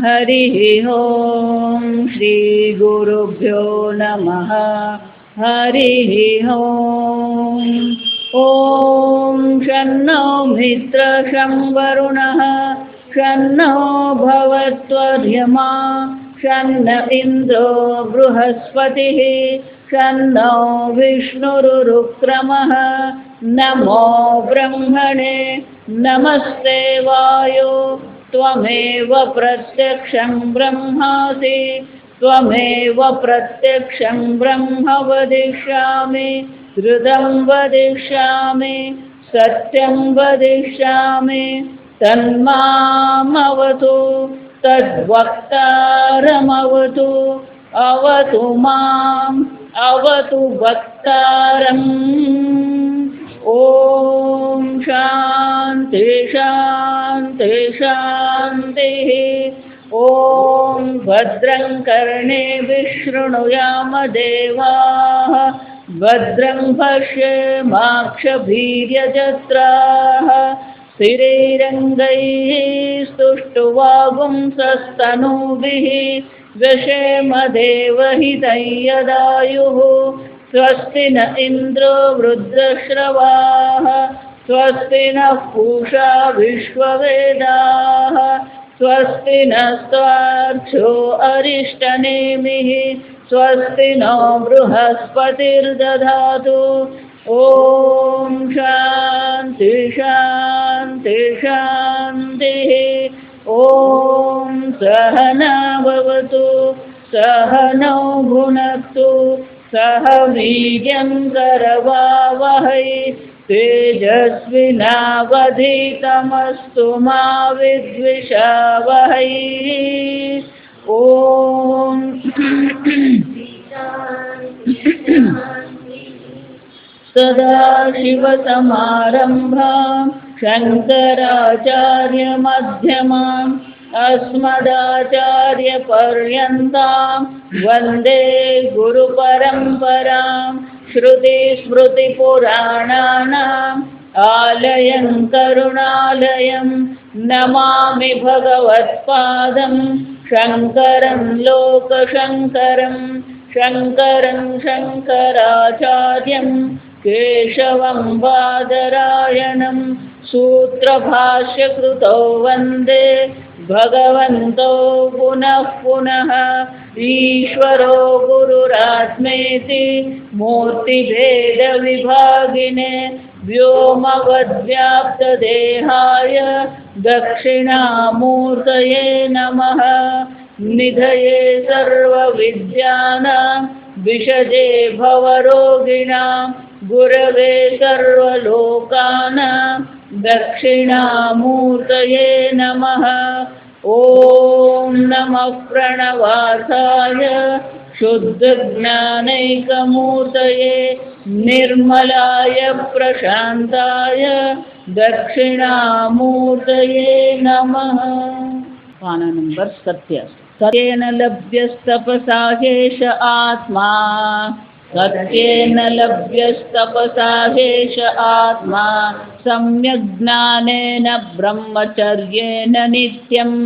हरिः ॐ श्रीगुरुभ्यो नमः हरिः ॐ शन्नो मित्रः शं वरुणः शन्नो भवत्वध्यमा शन्न इन्द्रो बृहस्पतिः शन्नो विष्णुरुक्रमः नमो ब्रह्मणे नमस्ते वायो त्वमेव प्रत्यक्षं ब्रह्मासि त्वमेव प्रत्यक्षं ब्रह्म वदिष्यामि धृतं वदिष्यामि सत्यं वदिष्यामि तन्मामवतु तद्वक्तारमवतु अवतु माम् अवतु वक्तारम् ॐ शान्ति शान्ति शान्तिः ॐ भद्रं कर्णेभिः देवाः भद्रं पश्येमाक्षभिर्यजत्राः स्थिरैरङ्गैः स्तुष्टुवागुंसस्तनूभिः व्यशेम देवहितं यदायुः स्वस्ति न इन्द्रो वृद्धश्रवाः स्वस्ति नः पूषा विश्ववेदाः स्वस्ति नस्त्वार्क्ष्यो अरिष्टनेमिः स्वस्ति नो बृहस्पतिर्दधातु ॐ शान्ति शान्ति शान्तिः ॐ सहना भवतु सहनौ भुनक्तु सह वीर्यं करवावहै तेजस्विनावधीतमस्तु मा विद्विषावहै ॐ सदाशिवसमारम्भां शङ्कराचार्यमध्यमाम् अस्मदाचार्यपर्यन्तां वन्दे गुरुपरम्परां श्रुतिस्मृतिपुराणानाम् आलयं करुणालयं नमामि भगवत्पादं शङ्करं लोकशङ्करं शङ्करं शङ्कराचार्यं केशवं बादरायणं सूत्रभाष्यकृतौ वन्दे भगवन्तो पुनः पुनः ईश्वरो गुरुरात्मेति मूर्तिभेदविभागिने व्योमवद्व्याप्तदेहाय दक्षिणामूर्तये नमः निधये सर्वविद्यानां विषजे भवरोगिणां गुरवे सर्वलोकानां दक्षिणामूर्तये नमः ॐ नमः प्रणवार्थाय शुद्धज्ञानैकमूर्तये निर्मलाय प्रशान्ताय दक्षिणामूर्तये नमः। पान नंबर 70। सत्येन लभ्यस्तपसा ह्येष आत्मा सत्येन लभ्यस्तपसा ह्येष आत्मा सम्यक् ज्ञानेन ब्रह्मचर्येण नित्यम्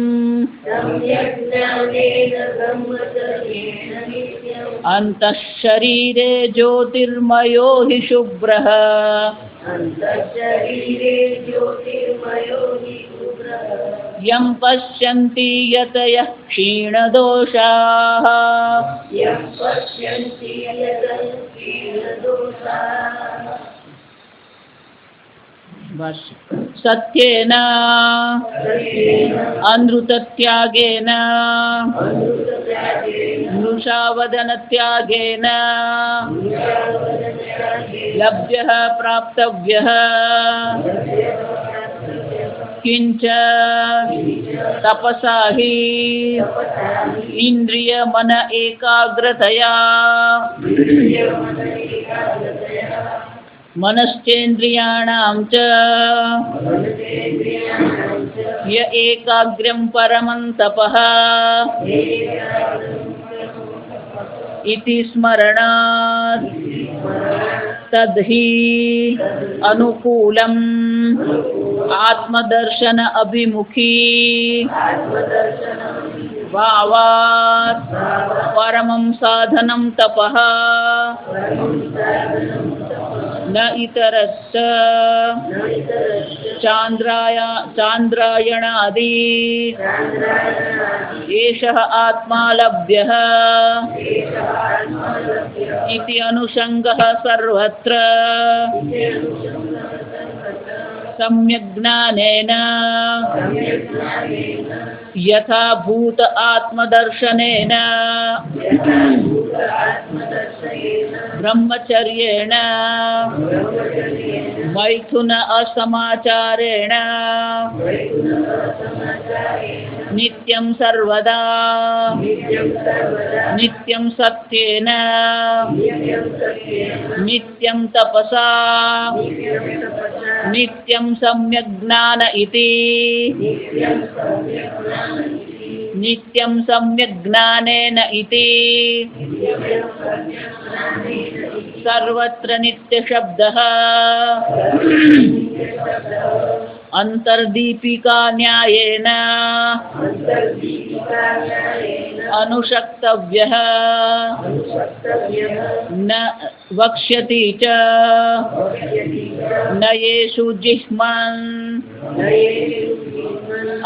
अन्तः शरीरे ज्योतिर्मयो हि शुभ्रः यं पश्यन्ति यतयः क्षीणदोषाः सत्येन अनृतत्यागेन मृषावदनत्यागेन लभ्यः प्राप्तव्यः किंच तपसा हि इंद्रिय मन एकाग्रतया मनश्चेन्द्रियाणां च य एकाग्र्यं परमं तपः इति स्मरणात् तद्धि अनुकूलम् आत्मदर्शन अभिमुखी भावात् परमं साधनं तपः न इतरश्च चान्द्रायणादि एषः आत्मा लभ्यः इति अनुषङ्गः सर्वत्र सम्यक् ज्ञानेन यथा भूत आत्मदर्शनेन ब्रह्मचर्येण मैथुन असमाचारेण नित्यं सर्वदा नित्यं सत्येन नित्यं तपसा नित्यं सम्यक् ज्ञान इति नित्यं सम्यक् ज्ञानेन इति सर्वत्र नित्यशब्दः अंतर्दीपिका न्यायेन अनुशक्तव्यः न वक्ष्यति च न येषु जिह्मन्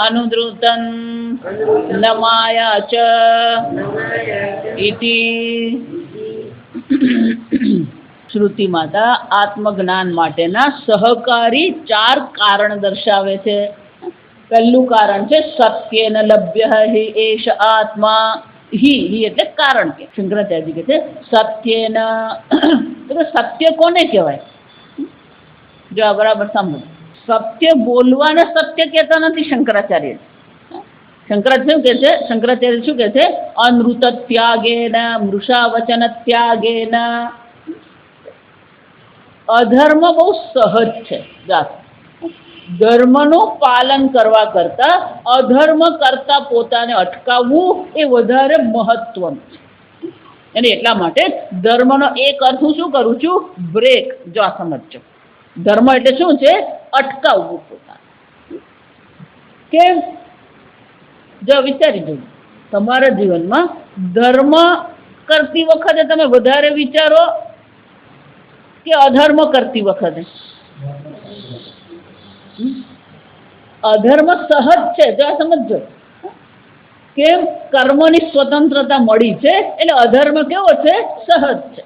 अनुद्रुतन् न माया च इति। શ્રુતિ માતા આત્મજ્ઞાન માટેના સહકારી 4 કારણ દર્શાવે છે. પહેલું કારણ છે સત્યેન લભ્યઃ હિ એષ આત્મા. હિ એટલે કારણ કે શંકરાચાર્યજી કહે છે સત્યેન. તો સત્ય કોને કહેવાય? જો બરાબર સમજો. સત્ય બોલવાને સત્ય કહેતા નથી શંકરાચાર્ય. શંકરાચાર્ય શું કહે છે? અનૃત ત્યાગેન મૃષા વચન ત્યાગેન. અધર્મ બહુ સહજ છે. ધર્મનું પાલન કરવા કરતા અધર્મ કરતા પોતાને અટકાવવું એ વધારે મહત્વનું છે. અને એટલા માટે ધર્મનો એક અર્થ હું શું કરું છું? બ્રેક. જો આ સમજો. ધર્મ એટલે શું છે? અટકાવવું પોતાને. કેમ? જો વિચારી જોજો, તમારા જીવનમાં ધર્મ કરતી વખતે તમે વધારે વિચારો કે અધર્મ કરતી વખતે? અધર્મ સહજ છે. જો આ સમજો. કેમ? કર્મની સ્વતંત્રતા મળી છે એટલે અધર્મ કેવો છે? સહજ છે.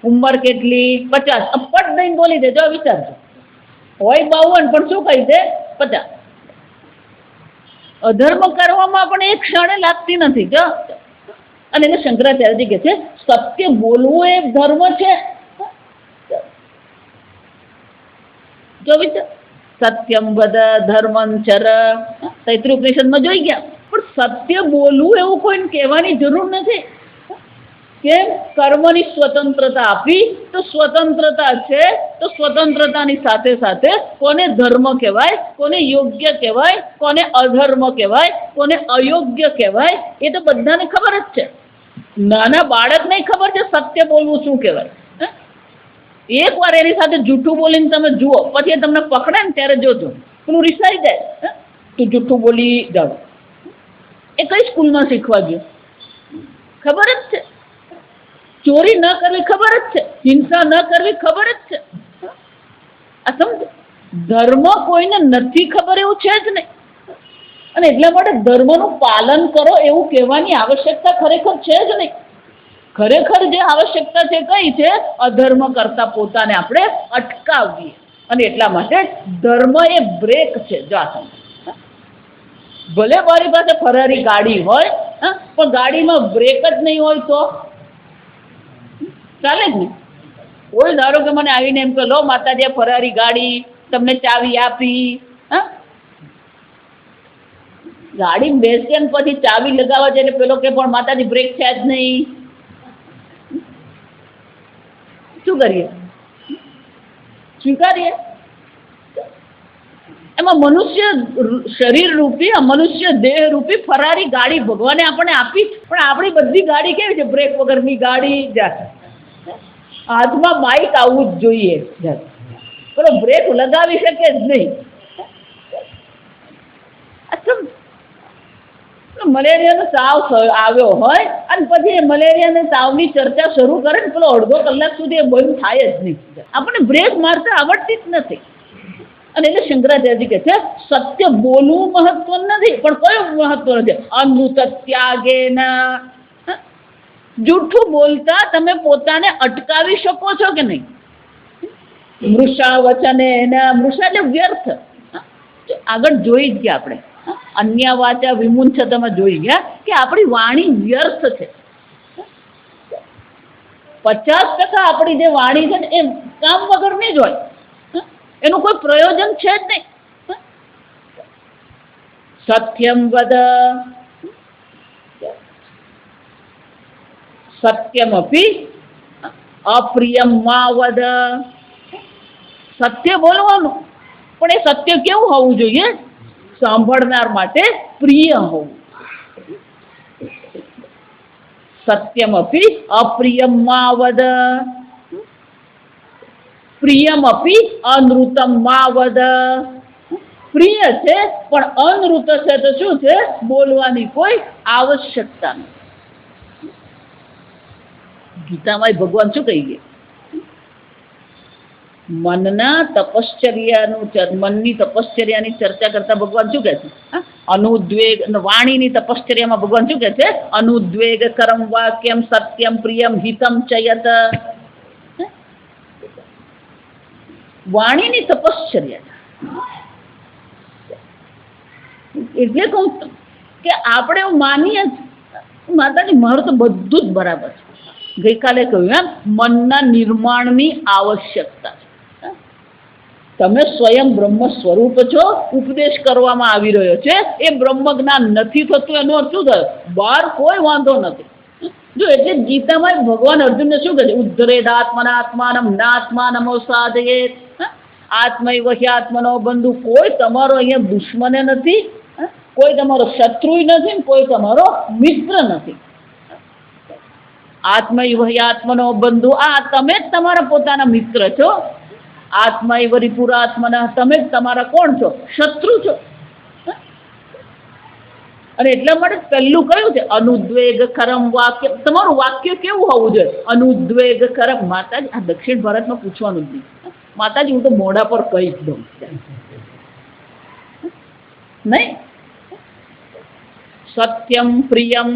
ઉંમર કેટલી? 50. પટ દઈને બોલી દે. જો વિચારજો. હોય 52 પણ શું કહી દે? 50. અધર્મ કરવામાં પણ એક ક્ષણે લાગતી નથી. જો અને એને શંકરાચાર્યજી કહે છે સત્ય બોલવું એ ધર્મ છે. જો વિચાર. સત્યમ વદ ધર્મં ચર તૈત્રીય ઉપનિષદમાં જોઈ ગયા. પણ સત્ય બોલવું એવું કોઈને કહેવાની જરૂર નથી. કેમ? કર્મની સ્વતંત્રતા આપી તો સ્વતંત્રતા છે. તો સ્વતંત્રતાની સાથે સાથે કોને ધર્મ કહેવાય, કોને યોગ્ય કહેવાય, કોને અધર્મ કહેવાય, કોને અયોગ્ય કહેવાય એ તો બધાને ખબર જ છે. નાના બાળકને ખબર છે સત્ય બોલવું શું કહેવાય. એક વાર એની સાથે જૂઠું બોલીને તમે જુઓ, પછી તમને પકડે ને ત્યારે જોજો પેલું રિસાઈ જાય. તું જૂઠું બોલી જાવ. એ કઈ સ્કૂલમાં શીખવા ગયો? ખબર જ છે. ચોરી ન કરવી ખબર જ છે. હિંસા ન કરવી ખબર જ છે. આ સમજો. ધર્મ કોઈને નથી ખબર એવું છે જ નહીં. અને એટલા માટે ધર્મનું પાલન કરો એવું કહેવાની આવશ્યકતા ખરેખર છે જ નહીં. ખરેખર જે આવશ્યકતા છે કઈ છે? અધર્મ કરતા પોતાને આપણે અટકાવીએ. અને એટલા માટે ધર્મ એ બ્રેક છે. જો આ સમજો. ભલે મારી પાસે ફરારી ગાડી હોય પણ ગાડીમાં બ્રેક જ નહીં હોય તો ચાલે જ નહીં. કોઈ ધારો કે મને આવીને એમ કે લો માતાજી ફરારી ગાડી તમને ચાવી આપી. ગાડી બેસે ને પછી ચાવી લગાવવા જાય એટલે પેલો કે પણ માતાજી બ્રેક છે જ નહીં. શું કરીએ? સ્વીકારીએ. એમાં મનુષ્ય શરીર રૂપી, મનુષ્ય દેહ રૂપી ફરારી ગાડી ભગવાને આપણને આપી. પણ આપણી બધી ગાડી કેવી છે? બ્રેક વગરની ગાડી. હાથમાં માઇક આવવું જ જોઈએ. પેલો બ્રેક લગાવી શકે જ નહીં. મલેરિયાનો તાવ આવ્યો હોય અને પછી એ મલેરિયાના તાવની ચર્ચા શરૂ કરે ને પેલો અડધો કલાક સુધી એ બંધ થાય જ નહીં. આપણને બ્રેક મારતા આવડતી જ નથી. અને એટલે શંકરાચાર્યજી કહે છે સત્ય બોલવું મહત્વ નથી, પણ કયું મહત્વ નથી? અમૃત ત્યાગેના. જૂઠું બોલતા તમે પોતાને અટકાવી શકો છો કે નહીં? મૃષા વચને મૃષા એટલે વ્યર્થ. આગળ જોઈ જ ગયા આપણે, અન્ય વાચા વિમુંછ તમે જોઈ ગયા કે આપણી વાણી વ્યર્થ છે. 50% આપણી જે વાણી છે ને એ કામ વગરની જ હોય, એનું કોઈ પ્રયોજન છે જ નહીં. સત્યમ વદ સત્યમપી અપ્રિયમ મા વદ. સત્ય બોલવાનું, પણ એ સત્ય કેવું હોવું જોઈએ? સાંભળનાર માટે પ્રિય હોવું. સત્યમપી અપ્રિયમ મા વદ, પ્રિયમપી અનૃતમ મા વદ. પ્રિય છે પણ અનૃત છે તો શું છે? બોલવાની કોઈ આવશ્યકતા નથી. ગીતામાં ભગવાન શું કહી ગયા? મનના તપશ્ચર્યાનું, મનની તપશ્ચર્યાની ચર્ચા કરતા ભગવાન શું કહે છે? અનુદ્વેગ. વાણીની તપશ્ચર્યામાં ભગવાન શું કહે છે? અનુદ્વેગ કરમ વાક્યમ સત્યમ પ્રિયમ હિતમ ચયત. વાણીની તપશ્ચર્યા એટલે કહું કે આપણે એવું માનીએ માતાજી મારું તો બધું જ બરાબર છે. ગઈકાલે કહ્યું એમ મનના નિર્માણની આવશ્યકતા છે. તમે સ્વયં બ્રહ્મ સ્વરૂપ છો, ઉપદેશ કરવામાં આવી રહ્યો છે, એ બ્રહ્મ જ્ઞાન નથી થતું એનો અર્થ શું થયો? બહાર કોઈ વાંધો નથી. જો એટલે ગીતામાં ભગવાન અર્જુનને શું કહે છે? ઉદ્ધરેદાત્મનાત્માનમ નાત્માનમો સાધયેત. આત્મૈવ હ્યાત્મનો બંધુ. કોઈ તમારો અહીંયા દુશ્મને નથી, કોઈ તમારો શત્રુ નથી, કોઈ તમારો મિત્ર નથી. આત્મૈવ હ્યાત્મનો બંધુ. આ તમે જ તમારા પોતાના મિત્ર છો. આત્મૈવ રિપુરાત્મના. તમે જ તમારા કોણ છો? શત્રુ છો. અને એટલા માટે પહેલું કયું છે? અનુદ્વેગ કરમ વાક્ય. તમારું વાક્ય કેવું હોવું જોઈએ? અનુદ્વેગ કરમ. માતાજી આ દક્ષિણ ભારતમાં પૂછવાનું જ નહીં. માતાજી હું તો મોઢા પર કહી જ દઉં નહીં. સત્યમ પ્રિયમ.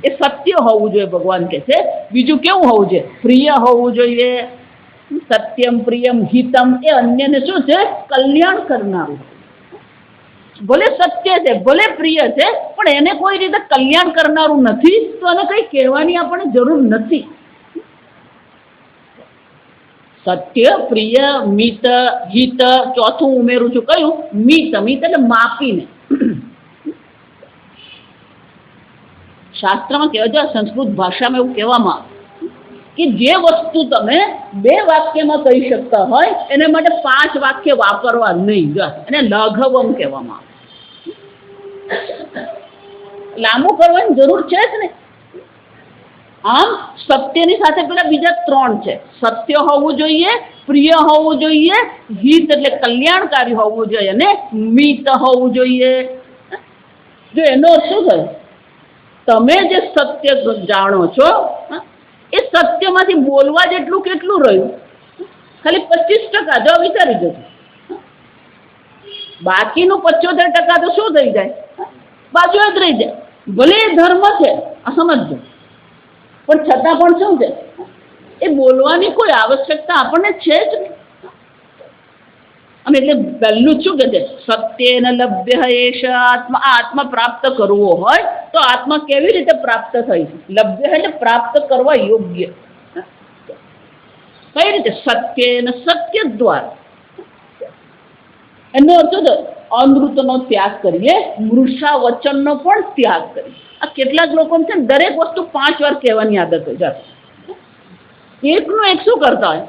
એ સત્ય હોવું જોઈએ ભગવાન કહે છે. બીજું કેવું હોવું જોઈએ? પ્રિય હોવું જોઈએ. સત્યમ પ્રિયમ હિતમ. એ અન્યને શું છે? કલ્યાણ કરનારું. ભલે સત્ય છે, ભલે પ્રિય છે, પણ એને કોઈ રીતે કલ્યાણ કરનારું નથી તો એને કઈ કહેવાની આપણને જરૂર નથી. સત્ય, પ્રિય, મિત, હિત. ચોથું ઉમેરું છું કયું? મિત. મિત એટલે માપીને. શાસ્ત્રમાં કહેવાય છે, સંસ્કૃત ભાષામાં એવું કહેવામાં આવે કે જે વસ્તુ તમે 2 વાક્યમાં કહી શકતા હોય એને માટે 5 વાક્ય વાપરવા નહીં. એને લઘવમ કહેવામાં આવે. લાંબુ કરવાની જરૂર છે જ ને. આમ સત્યની સાથે પેલા બીજા 3 છે. સત્ય હોવું જોઈએ, પ્રિય હોવું જોઈએ, હિત એટલે કલ્યાણકારી હોવું જોઈએ, અને મિત હોવું જોઈએ. જો એનો શું થયો? તમે જે સત્ય જાણો છો એ સત્યમાંથી બોલવા જેટલું કેટલું રહ્યું? ખાલી 25%. જો વિચારી જજો. બાકીનું 75% તો શું થઈ જાય? બાજુ જ રહી જાય. ભલે એ ધર્મ છે, આ સમજજો, પણ છતાં પણ શું છે? એ બોલવાની કોઈ આવશ્યકતા આપણને છે જ નહીં. અને એટલે પહેલું શું કહે છે? સત્યેન લભ્ય એષ આત્મા. આત્મા પ્રાપ્ત કરવો હોય તો આત્મા કેવી રીતે પ્રાપ્ત થઈ? લભ્ય એટલે પ્રાપ્ત કરવા યોગ્ય. કઈ રીતે? સત્યેન, સત્ય દ્વારા. એનો અર્થ તો અમૃતનો ત્યાગ કરીએ, મૃષા વચનનો પણ ત્યાગ કરીએ. આ કેટલાક લોકો છે ને દરેક વસ્તુ 5 વાર કહેવાની આદત હોય. એકનું એક શું કરતા હોય?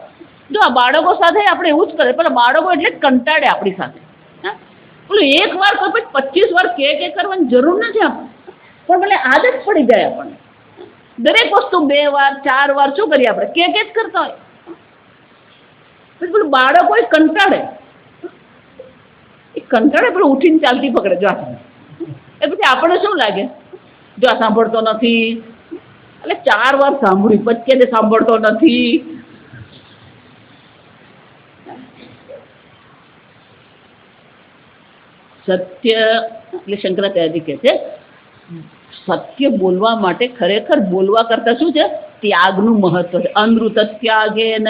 જો આ બાળકો સાથે આપણે એવું જ કરે, પણ બાળકો એટલે કંટાળે આપણી સાથે. પેલું 1 વાર કહો પછી 25 વાર કે કરવાની જરૂર નથી આપણે, પણ ભલે આદત પડી જાય આપણને. દરેક વસ્તુ 2 વાર 4 વાર શું કરીએ આપણે? કે જ કરતા હોય. પછી પેલું બાળક હોય કંટાળે, એ કંટાળે પેલું ઉઠીને ચાલતી પકડે જો હાથમાં. એ પછી આપણે શું લાગે, જો આ સાંભળતો નથી, એટલે 4 વાર સાંભળ્યું પછી કે સાંભળતો નથી. સત્ય એટલે શંકરાચાર્યજી કહે છે સત્ય બોલવા માટે ખરેખર બોલવા કરતા શું છે, ત્યાગનું મહત્વ છે. અનૃત ત્યાગેન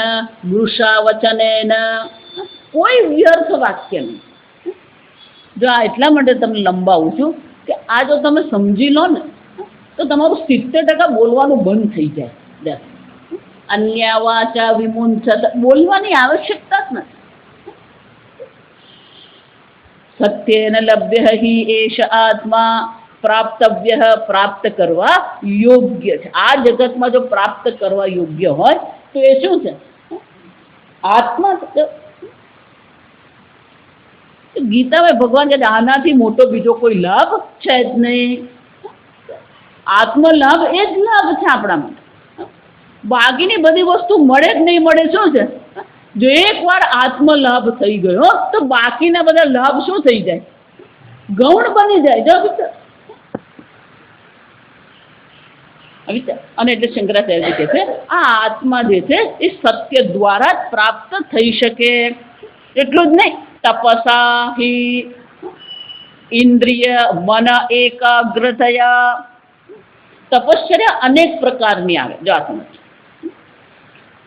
વૃષા વચનેન, કોઈ વ્યર્થ વાક્ય નહીં. જો આ એટલા માટે તમને લંબાવું છું કે આ જો તમે સમજી લો ને તો તમારું 70% બોલવાનું બંધ થઈ જાય. અન્ય વાચા વિમુંચત, બોલવાની આવશ્યકતા જ નથી. સત્યેન લભ્ય હિ એષ આત્મા પ્રાપ્તવ્ય, પ્રાપ્ત કરવા યોગ્ય છે. આ જગતમાં જો પ્રાપ્ત કરવા યોગ્ય હોય તો એ શું છે, આત્મા. ગીતામાં ભગવાન કહે આનાથી મોટો બીજો કોઈ લાભ છે જ નહીં. આત્મલાભ એ જ લાભ છે આપણા માટે. બાકીની બધી વસ્તુ મળે જ નહીં મળે શું છે, જો એકવાર આત્મલાભ થઈ ગયો તો બાકીના બધા લાભ શું થઈ જાય, ગૌણ બની જાય. જો અને એટલે શંકરાચાર્ય કહે છે આ આત્મા જે છે એ સત્ય દ્વારા જ પ્રાપ્ત થઈ શકે. એટલું જ નહીં, તપસા હિ ઇન્દ્રિય મન એકાગ્રતયા. તપશ્ચર્યા અનેક પ્રકારની આવે. જો આ સમજ,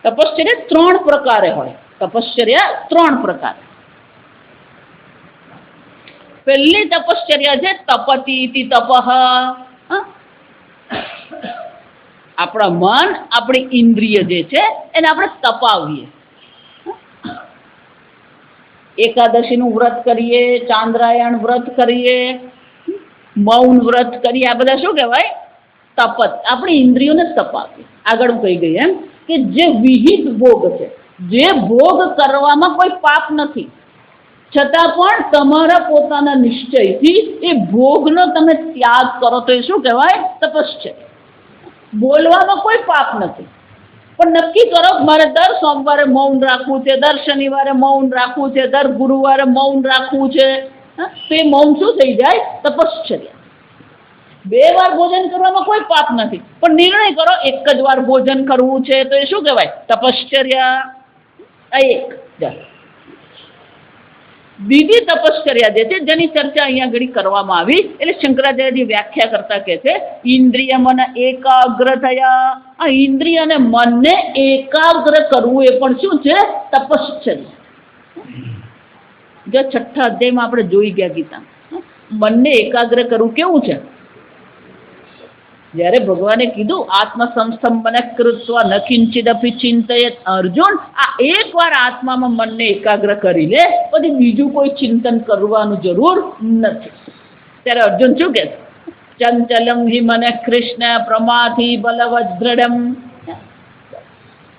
તપશ્ચર્યા 3 પ્રકારે હોય. તપશ્ચર્યા 3 પ્રકાર. પહેલી તપશ્ચર્યા છે તપતી ઇતિ તપઃ. આપણા મન, આપણી ઇન્દ્રિય જે છે એને આપણે તપાવીએ. એકાદશીનું વ્રત કરીએ, ચાંદ્રાયણ વ્રત કરીએ, મૌન વ્રત કરીએ, આ બધા શું કહેવાય, તપત. આપણી ઇન્દ્રિયોને તપાવીએ. આગળ હું કહી ગઈ એમ કે જે વિહિત ભોગ છે, જે ભોગ કરવામાં કોઈ પાપ નથી, છતાં પણ તમારા પોતાના નિશ્ચયથી એ ભોગનો તમે ત્યાગ કરો તો એ શું કહેવાય, તપશ્ચર્યા. બોલવામાં કોઈ પાપ નથી, પણ નક્કી કરો મારે દર સોમવારે મૌન રાખવું છે, દર શનિવારે મૌન રાખવું છે, દર ગુરુવારે મૌન રાખવું છે, તો એ મૌન શું થઈ જાય, તપશ્ચર્યા. 2 વાર ભોજન કરવામાં કોઈ પાપ નથી, પણ નિર્ણય કરો 1 જ વાર ભોજન કરવું છે તો એ શું કહેવાય, તપશ્ચર્યા. આ એક. બીજી તપશ્ચર્યા જે છે જેની ચર્ચા અહીંયા ઘડી કરવામાં આવી, એટલે શંકરાચાર્યજી વ્યાખ્યા કરતા કહે છે ઇન્દ્રિય મન એકાગ્ર થયા. આ ઇન્દ્રિય અને મનને એકાગ્ર કરવું એ પણ શું છે, તપશ્ચર્યા. જો 6થા અધ્યાયમાં આપણે જોઈ ગયા ગીતા, મનને એકાગ્ર કરવું કેવું છે. જ્યારે ભગવાને કીધું આત્મસંસ્થમ કૃત્વા ન કિંચિદપી ચિંતયેત, અર્જુન આ એકવાર આત્મામાં મનને એકાગ્ર કરી લે, પછી બીજું કોઈ ચિંતન કરવાનું જરૂર નથી. ત્યારે અર્જુન શું કહે, ચંચલમ હિ મને કૃષ્ણ પ્રમાથી બલવદ્રઢમ.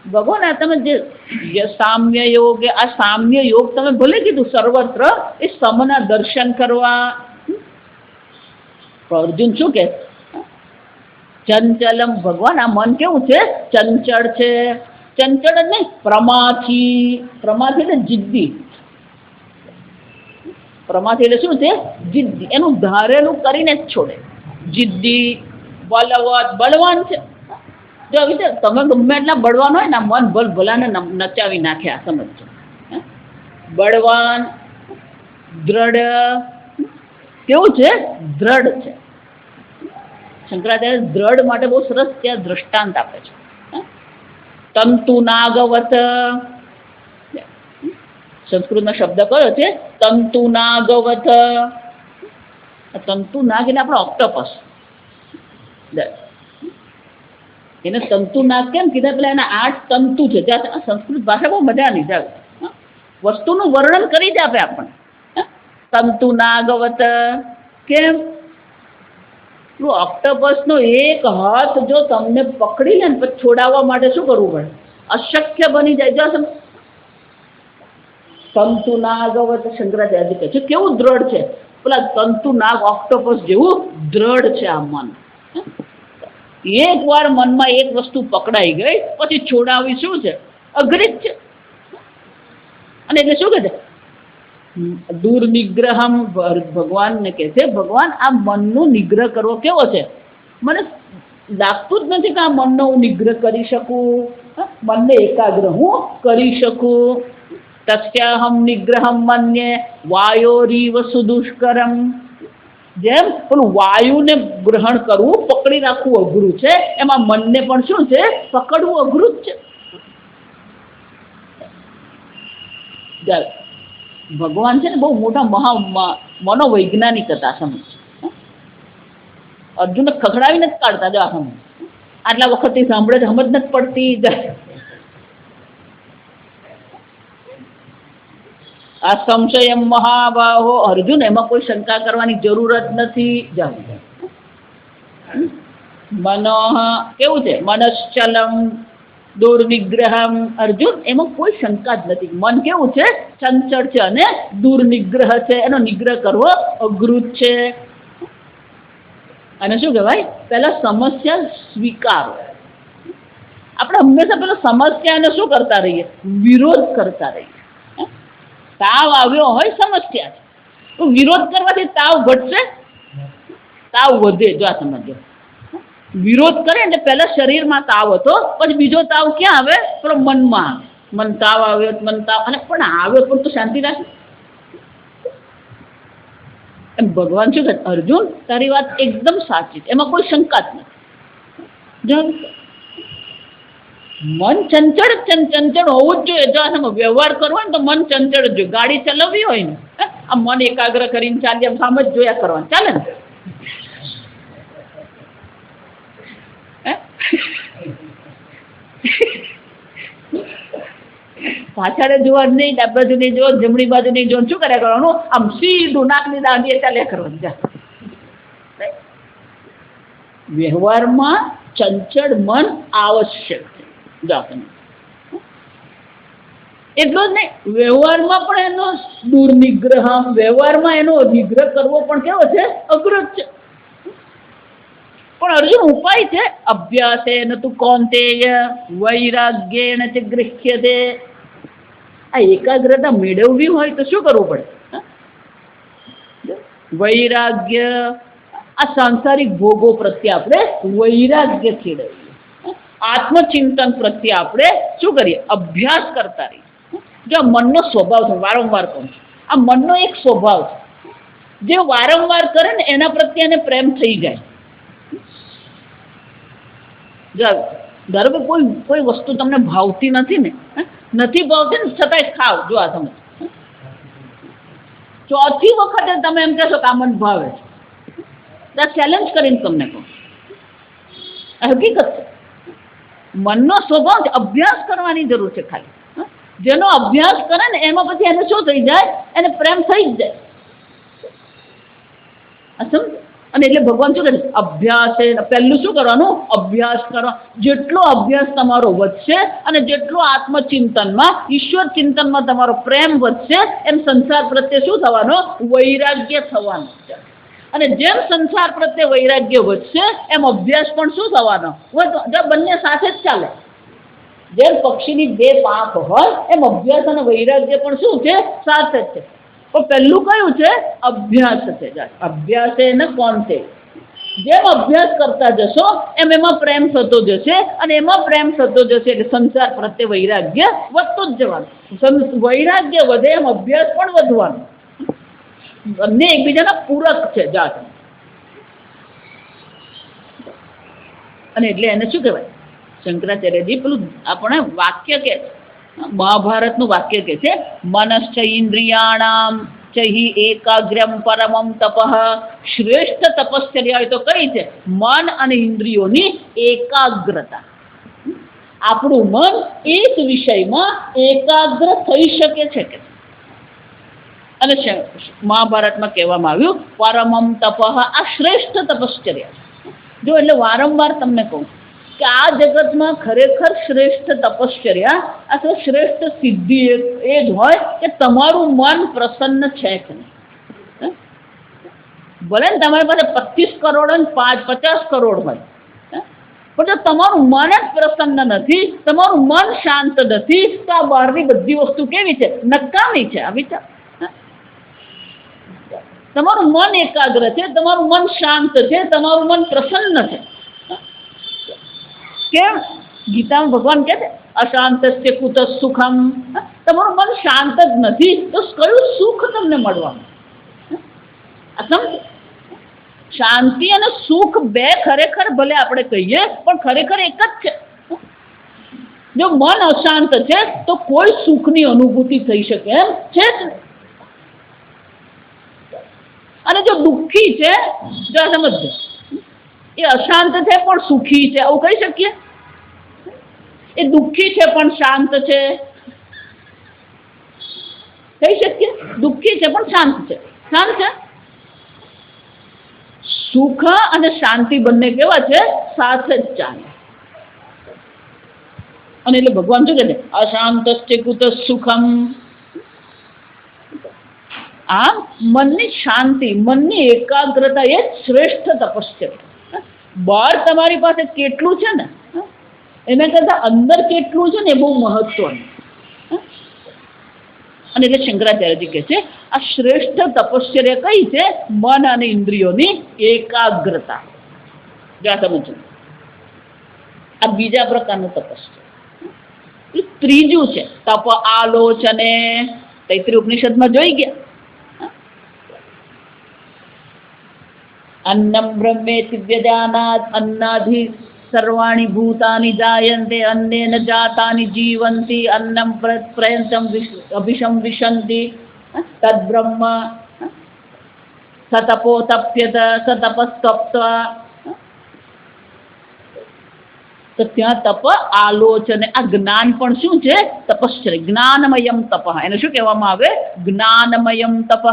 ભગવાન આ તમે જે સામ્ય યોગ, આ સામ્ય યોગ તમે ભલે કીધું સર્વત્ર, એ સમના દર્શન કરવા. અર્જુન શું કહે, ચંચલમ, ભગવાન આ મન કેવું છે, ચંચળ છે. ચંચળ જ નહીં, પ્રમાથી. પ્રમાથી એટલે જિદ્દી. પ્રમાથી એટલે શું છે, જિદ્દી. એનું ધારેલું કરીને જ છોડે. જિદ્દી, બલવત, બળવાન છે. જો તમે ગમે એટલા બળવાન હોય ને, મન ભલાને નચાવી નાખે. આ સમજો, બળવાન, દ્રઢ. કેવું છે, દ્રઢ છે. શંકરાચાર્ય દ્રઢ માટે બહુ સરસ ત્યાં દ્રષ્ટાંત આપે છે. તંતુ નાગવત, સંસ્કૃતનો શબ્દ કયો છે, તંતુ નાગવત. તંતુ નાગ એટલે આપણો ઓક્ટોપસ. એને તંતુ નાગ કેમ કીધા, પેલા એના 8 તંતુ છે. જ્યાં સંસ્કૃત ભાષા બહુ મજાની છે, વસ્તુનું વર્ણન કરી જ આપે આપણને. તંતુ નાગવત કેમ, ઓક્ટોપસ નો એક હાથ જો તમને પકડી લે ને પછી છોડાવવા માટે શું કરવું પડે, અશક્ય બની જાય. જો તંતુ નાગવત, શંકરાચાર્ય કહે છે કેવું દ્રઢ છે, પેલા તંતુ નાગ ઓક્ટોપસ જેવું દ્રઢ છે આ મન. એક વાર મનમાં એક વસ્તુ પકડાઈ ગઈ પછી છોડાવી શું છે, અઘરી જ છે. અને એટલે શું કહે છે? દુર્નિગ્રહમ. ભગવાનને કહે છે, ભગવાન આ મનનો નિગ્રહ કરવો કેવો છે? મને લાગતું જ નથી કે આ મનનો હું નિગ્રહ કરી શકું, મનને એકાગ્ર હું કરી શકું. તસ્યાહમ નિગ્રહમ મન્યે વાયોરીવ સુદુષ્કરમ. જેમ પેલું વાયુને ગ્રહણ કરવું, પકડી રાખવું અઘરું છે, એમાં મનને પણ શું છે? પકડવું અઘરું જ છે. ભગવાન છે ને બહુ મોટા મનોવૈજ્ઞાનિક હતા. સમજ, અર્જુનને ખખડાવી નથી કાઢતા. જો આ સમજ આટલા વખતથી સાંભળે છે, સમજ નથી પડતી. આ સંશય મહાબાહો. અર્જુન, એમાં કોઈ શંકા કરવાની જરૂર જ નથી. મનોહ કેવું છે? મનશ્ચલમ દુર્નિગ્રહમ. અર્જુન, એમાં કોઈ શંકા જ નથી. મન કેવું છે? ચંચળ છે અને દુર્નિગ્રહ છે. એનો નિગ્રહ કરવો અઘરું છે. અને શું કહેવાય? પહેલા સમસ્યા સ્વીકારો. આપણે હંમેશા પેલા સમસ્યાને શું કરતા રહીએ? વિરોધ કરતા રહીએ. તાવ આવ્યો હોય, સમસ્યા છે, તો વિરોધ કરવાથી તાવ ઘટશે? તાવ વધે. જો આ સમજો, વિરોધ કરે ને પહેલા શરીરમાં તાવ હતો, પછી બીજો તાવ ક્યાં આવે? પેલો મનમાં આવે. મન તાવ આવ્યો, મન તાવ. અને પણ આવ્યો પણ તો શાંતિ રાખે. એમ ભગવાન શું કહે? અર્જુન, તારી વાત એકદમ સાચી છે, એમાં કોઈ શંકા જ નથી. મન ચંચળ હોવું જ જોઈએ. જો વ્યવહાર કરવો હોય ને તો મન ચંચળ જ જોઈએ. ગાડી ચલાવવી હોય ને, આ મન એકાગ્ર કરીને ચાલી, આમ સામે જ જોયા કરવાનું, ચાલે ને? પાછળ જોવા જ નહીં, ડાબી બાજુ નહીં જોવા, જમણી બાજુ નહીં જોવા. શું કર્યા કરવાનું? આમ સીધું નાકની દાંડીએ ચાલ્યા કરવાનું. વ્યવહારમાં ચંચળ મન આવશ્યક છે. એટલો જ નહીં, વ્યવહારમાં પણ એનો દુર્નિગ્રહ, વ્યવહારમાં એનો નિગ્રહ કરવો પણ કેવો છે? અઘરો છે. પણ અર્જુન, ઉપાય છે. અભ્યાસે ન તું કૌંતેય વૈરાગ્યેણ ચ ગૃહ્યતે. આ એકાગ્રતા મેળવવી હોય તો શું કરવું પડે? વૈરાગ્ય. આ સાંસારિક ભોગો પ્રત્યે આપણે વૈરાગ્ય ખેડવીએ. આત્મચિંતન પ્રત્યે આપણે શું કરીએ? અભ્યાસ કરતા રહીએ. જો મનનો સ્વભાવ છે, વારંવાર કહું છું, આ મનનો એક સ્વભાવ છે. જે વારંવાર કરે ને એના પ્રત્યે એને પ્રેમ થઈ જાય. ધારો કે કોઈ વસ્તુ તમને ભાવતી નથી ને, નથી ભાવતી ને છતાંય ખાવ. જો આ તમે ચોથી વખતે તમે એમ કહેશો કે આ મને ભાવે છે, ચેલેન્જ કરીને તમને કહું, હકીકત છે. મનનો સ્વભાવ અભ્યાસ કરવાની જરૂર છે ખાલી. જેનો અભ્યાસ કરે ને એમાં પછી એને શું થઈ જાય? એને પ્રેમ થઈ જ જાય. અને એટલે ભગવાન શું કહે? અભ્યાસ. પહેલું શું કરવાનું? અભ્યાસ કરો. જેટલો અભ્યાસ તમારો વધશે અને જેટલો આત્મચિંતનમાં, ઈશ્વર ચિંતનમાં તમારો પ્રેમ વધશે, એમ સંસાર પ્રત્યે શું થવાનું? વૈરાગ્ય થવાનું છે. અને જેમ સંસાર પ્રત્યે વૈરાગ્ય વધશે એમ અભ્યાસ પણ શું થવાનો? બંને સાથે જ ચાલે. જેમ પક્ષીની બે પાંખ હોય એમ અભ્યાસ અને વૈરાગ્ય પણ શું છે? સાથે જ છે. પણ પહેલું કયું છે? અભ્યાસ છે. અભ્યાસ ને કોન્તે. જેમ અભ્યાસ કરતા જશો એમ એમાં પ્રેમ થતો જશે, અને એમાં પ્રેમ થતો જશે એટલે સંસાર પ્રત્યે વૈરાગ્ય વધતું જ જવાનું. વૈરાગ્ય વધે એમ અભ્યાસ પણ વધવાનું. બંને એકબીજાના પૂરક છે. જાત. અને એટલે એને શું કહેવાય? શંકરાચાર્યજી પેલું આપણે વાક્ય કે મહાભારતનું વાક્ય કે છે, મનશ્ચ ઇન્દ્રિયાણામ ચહી એકાગ્રમ પરમમ તપઃ. શ્રેષ્ઠ તપશ્ચર્યા હોય તો કઈ છે? મન અને ઇન્દ્રિયોની એકાગ્રતા. આપણું મન એક વિષયમાં એકાગ્ર થઈ શકે છે કે? અને મહાભારતમાં કહેવામાં આવ્યું પરમમ તપઃ. આ શ્રેષ્ઠ તપશ્ચર્યા. જો એટલે વારંવાર તમને કહું કે આ જગતમાં ખરેખર શ્રેષ્ઠ તપશ્ચર્યા અથવા શ્રેષ્ઠ સિદ્ધિ એ જ હોય કે તમારું મન પ્રસન્ન છે કે નહીં. ભલે ને તમારી પાસે 25 કરોડ અને 50 કરોડ હોય, પણ જો તમારું મન જ પ્રસન્ન નથી, તમારું મન શાંત નથી, તો આ બહારની બધી વસ્તુ કેવી છે? નકામી છે. આ વિચાર, તમારું મન એકાગ્ર છે, તમારું મન શાંત છે, તમારું મન પ્રસન્ન છે. કેમ? ગીતામાં ભગવાન કહે છે અશાંતસ્ય કુત સુખમ. તમારું મન શાંત જ નથી તો કયું સુખ તમને મળવાનું? સમજ, શાંતિ અને સુખ બે ખરેખર ભલે આપણે કહીએ પણ ખરેખર એક જ છે. જો મન અશાંત છે તો કોઈ સુખની અનુભૂતિ થઈ શકે એમ છે જ નહીં. અને જો દુઃખી છે, જો સમજજો, એ અશાંત છે પણ સુખી છે, આવું કહી શકીએ? એ દુઃખી છે પણ શાંત છે, કહી શકીએ? દુઃખી છે પણ શાંત છે, શાંત છે. સુખ અને શાંતિ બંને કેવા છે? સાથે જ ચાલે. અને એટલે ભગવાન શું કહે છે? અશાંતસ્ય કુત સુખમ. આમ મનની શાંતિ, મનની એકાગ્રતા એ શ્રેષ્ઠ તપશ્ચર્યા. બહાર તમારી પાસે કેટલું છે ને, એના કરતા અંદર કેટલું છે ને એ બહુ મહત્વનું. અને એટલે શંકરાચાર્યજી કહે છે આ શ્રેષ્ઠ તપશ્ચર્યા કઈ છે? મન અને ઇન્દ્રિયોની એકાગ્રતા. જા સમજો, આ બીજા પ્રકારનું તપશ્ચર્યા. ત્રીજું છે તપ આલોચને. તૈત્રીય ઉપનિષદમાં જોઈ ગયા, અન્નમ બ્રહ્મેતિ વ્યજાનાત અન્નાધિ સર્વાણી ભૂતાની જાયન્તે અન્નેન જાતાની જીવંતી અન્નમ પ્રયંતમ અભિષમ વિશંતિ તદ્બ્રહ્મ સતપો તપ્યત સતપસ્તપ્ત્વા. તો ત્યાં તપ આલોચન, આ જ્ઞાન પણ શું છે? તપશ્ચર્યા. જ્ઞાનમયમ તપ, એને શું કહેવામાં આવે? જ્ઞાનમયમ તપ.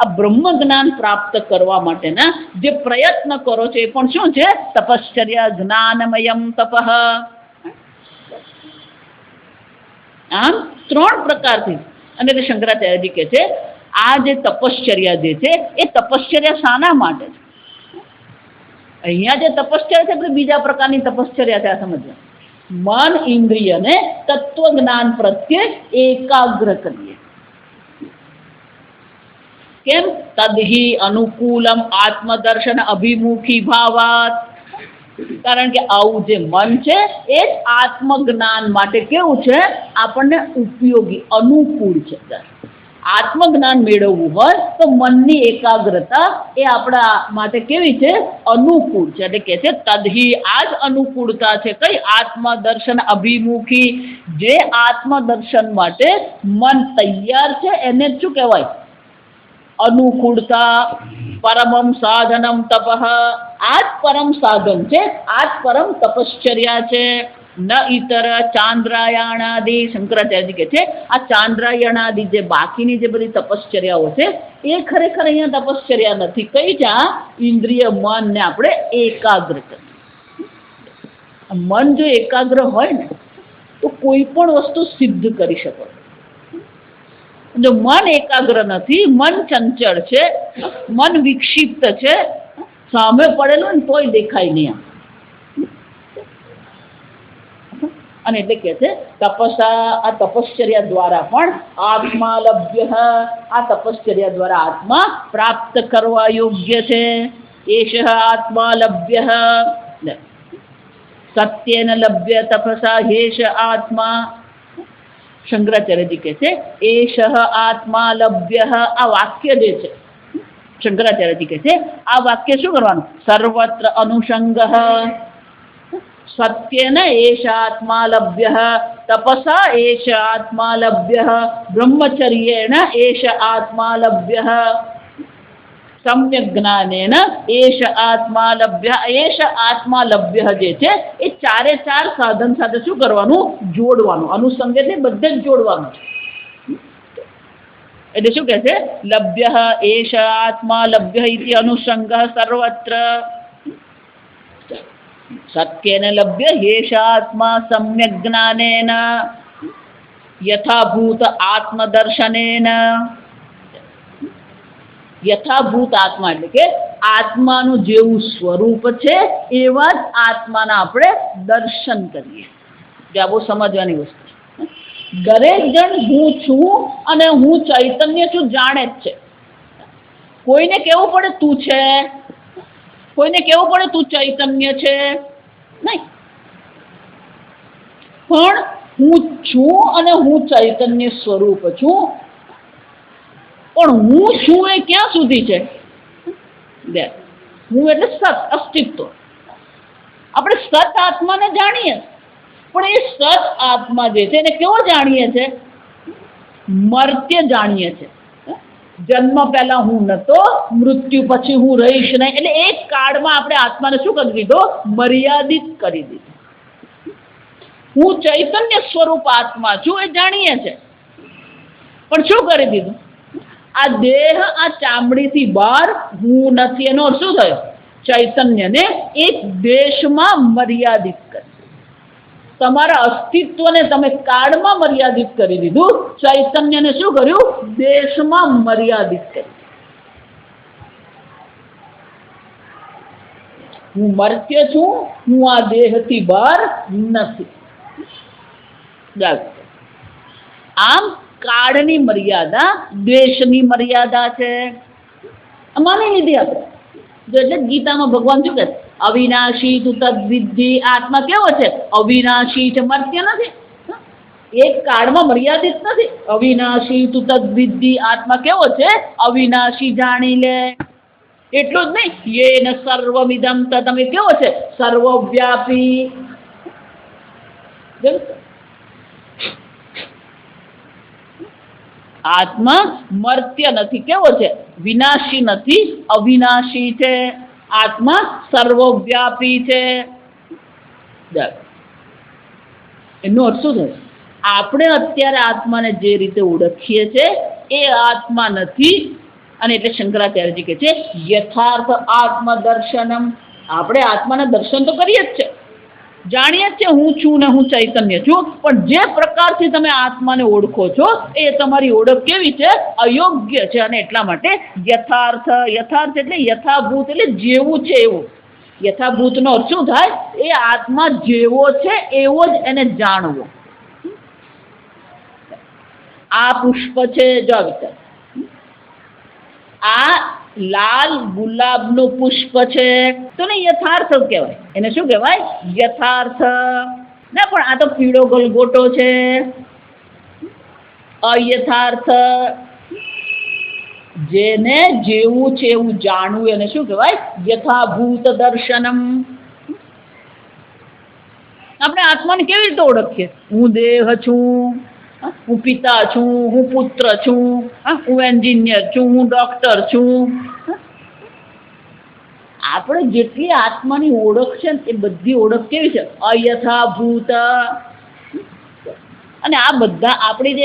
આ બ્રહ્મ જ્ઞાન પ્રાપ્ત કરવા માટેના જે પ્રયત્ન કરો છો એ પણ શું છે? તપશ્ચર્યા. જ્ઞાનમયમ તપ. આમ ત્રણ પ્રકારથી. અને એટલે શંકરાચાર્યજી કહે છે આ જે તપશ્ચર્યા જે છે એ તપશ્ચર્યા શાના માટે છે? અહીંયા જે તપશ્ચર્યા છે આપણે બીજા પ્રકારની તપશ્ચર્યા છે. આ સમજવા, મન ઇન્દ્રિયને તત્વ જ્ઞાન પ્રત્યે એકાગ્ર કરીએ. કેમ? તદ્હિ અનુકૂલમ આત્મદર્શન અભિમુખી ભાવાત. કારણ કે આવું જે મન છે એ જ આત્મજ્ઞાન માટે કેવું છે? આપણને ઉપયોગી, અનુકૂળ છે. આત્મજ્ઞાન મેળવવું હોય તો મનની એકાગ્રતા એ આપણા માટે કેવી છે? અનુકૂળ છે. એટલે કે છે તદ્હિ, આ જ અનુકૂળતા છે. કઈ? આત્મદર્શન અભિમુખી. જે આત્મદર્શન માટે મન તૈયાર છે એને શું કહેવાય? અનુકૂળતા. પરમમ સાધનમ તપઃ. આ જ પરમ સાધન છે, આ જ પરમ તપશ્ચર્યા છે. ન ઇતર ચાંદ્રાયણાદિ. શંકરાચાર્યજી કહે છે આ ચાંદ્રાયણાદિ જે બાકીની જે બધી તપશ્ચર્યાઓ છે એ ખરેખર અહીંયા તપશ્ચર્યા નથી. કઈ છે? આ ઇન્દ્રિય મનને આપણે એકાગ્ર કરીએ. મન જો એકાગ્ર હોય ને તો કોઈ પણ વસ્તુ સિદ્ધ કરી શકો. જો મન એકાગ્ર નથી, મન ચંચળ છે, મન વિક્ષિપ્ત છે, સામે પડેલું ને તોય દેખાય નહીં. અને એટલે કે છે તપસા, આ તપશ્ચર્યા દ્વારા પણ આત્મા લભ્ય. આ તપશ્ચર્યા દ્વારા આત્મા પ્રાપ્ત કરવા યોગ્ય છે. એષ આત્મા લભ્ય સત્યેન લભ્ય તપસા હેષ આત્મા. શંકરાચાર્યજી કહે છે એષ આત્મા લભ્ય. આ વાક્ય જે છે શંકરાચાર્યજી કહે છે આ વાક્ય શું કરવાનું? સર્વત્ર અનુષંગ. સત્યેન એષ આત્મા લભ્ય તપસા એષ આત્મા લભ્ય બ્રહ્મચર્યેણ એષ આત્મા લભ્ય સમ્યક જ્ઞાનેન એષ આત્મા લભ્ય. એષ આત્મા લભ્ય જે છે એ ચારે ચાર સાધન સાથે શું કરવાનું? જોડવાનું. અનુસંગે છે બધે જ જોડવાનું. એટલે શું કહે છે? લભ્ય એષ આત્મા લભ્ય ઇતિ અનુસંગ સર્વત્ર. સત્યેન લભ્ય હેષ આત્મા સમ્યક જ્ઞાનેન યથાભૂત આત્મદર્શનેન. યથાભૂત આત્મા એટલે કે આત્માનું જેવું સ્વરૂપ છે એવા જ આત્માના આપણે દર્શન કરીએ. જે આ બહુ સમજવાની વસ્તુ છે. દરેક જણ હું છું અને હું ચૈતન્ય છું જાણે જ છે. કોઈને કેવું પડે તું છે, કોઈને કેવું પડે તું ચૈતન્ય છે નહીં. પણ હું છું અને હું ચૈતન્ય સ્વરૂપ છું. પણ હું છું એ ક્યાં સુધી છે? હું એટલે સત, અસ્તિત્વ. આપણે સત આત્માને જાણીએ, પણ એ સત આત્મા જે છે એને કેવો જાણીએ છે? મર્ત્ય જાણીએ છે. જન્મ પહેલા હું નતો, મૃત્યુ પછી હું રહીશ નહીં. એટલે એક કાળમાં આપણે આત્માને શું કરી દીધો? મર્યાદિત કરી દીધો. હું ચૈતન્ય સ્વરૂપ આત્મા છું એ જાણીએ છે, પણ શું કરી દીધું? આ દેહ, આ ચામડીથી બહાર હું નથી. એનો શું થયો? ચૈતન્યને એક દેશમાં મર્યાદિત કરી. તમારા અસ્તિત્વને તમે કાળમાં મર્યાદિત કરી દીધું. ચૈતન્યને શું કર્યું? દેશમાં મર્યાદિત કર્યું. હું મર્ત્ય છું, હું આ દેહથી બહાર નથી. આમ કાળની મર્યાદા દેશની મર્યાદા છે. માની લીધી આપણે. એટલે ગીતામાં ભગવાન શું કહે? અવિનાશી તું તદ્વિદ્ધિ. આત્મા કેવો છે? અવિનાશી છે, મર્ત્ય નથી. એક કાળમાં મર્યાદિત નથી. અવિનાશી તું તદ્વિદ્ધિ. આત્મા કેવો છે? અવિનાશી જાણી લે. એટલું જ નહીં, યેન સર્વમિદં તત્. કેવો છે? સર્વવ્યાપી. આત્મા મર્ત્ય નથી. કેવો છે? વિનાશી નથી, અવિનાશી છે. આત્મા સર્વવ્યાપી છે. એનો અર્થ શું થશે? આપણે અત્યારે આત્માને જે રીતે ઓળખીએ છીએ એ આત્મા નથી. અને એટલે શંકરાચાર્યજી કહે છે યથાર્થ આત્મદર્શનમ. આપણે આત્માના દર્શન તો કરીએ જ છે, જાણીએ જ છે હું છું ને હું ચૈતન્ય છું. પણ જે પ્રકારથી તમે આત્માને ઓળખો છો એ તમારી ઓળખ કેવી છે? અયોગ્ય છે. અને એટલા માટે યથાર્થ, યથાર્થ એટલે યથાભૂત, એટલે જેવું છે એવું. યથાભૂતનો અર્થ શું થાય? એ આત્મા જેવો છે એવો જ એને જાણવો. આ પુષ્પ છે, જો વિચાર, આ લાલ ગુલાબનું પુષ્પ છે તો ને યથાર્થ કહેવાય. એને શું કહેવાય? યથાર્થ. ના પણ આ તો પીળો ગલગોટો છે, અયથાર્થ. જેને જેવું છે એવું જાણવું એને શું કહેવાય? યથાભૂત દર્શનમ. આપણે આત્માને કેવી રીતે ઓળખીએ? હું દેહ છું, હું પિતા છું, હું પુત્ર છું, હું એન્જિનિયર છું, હું ડોક્ટર છું. આપણે જેટલી આત્માની ઓળખ છે ને એ બધી ઓળખ કેવી છે? અયથાભૂત. અને આ બધા આપણી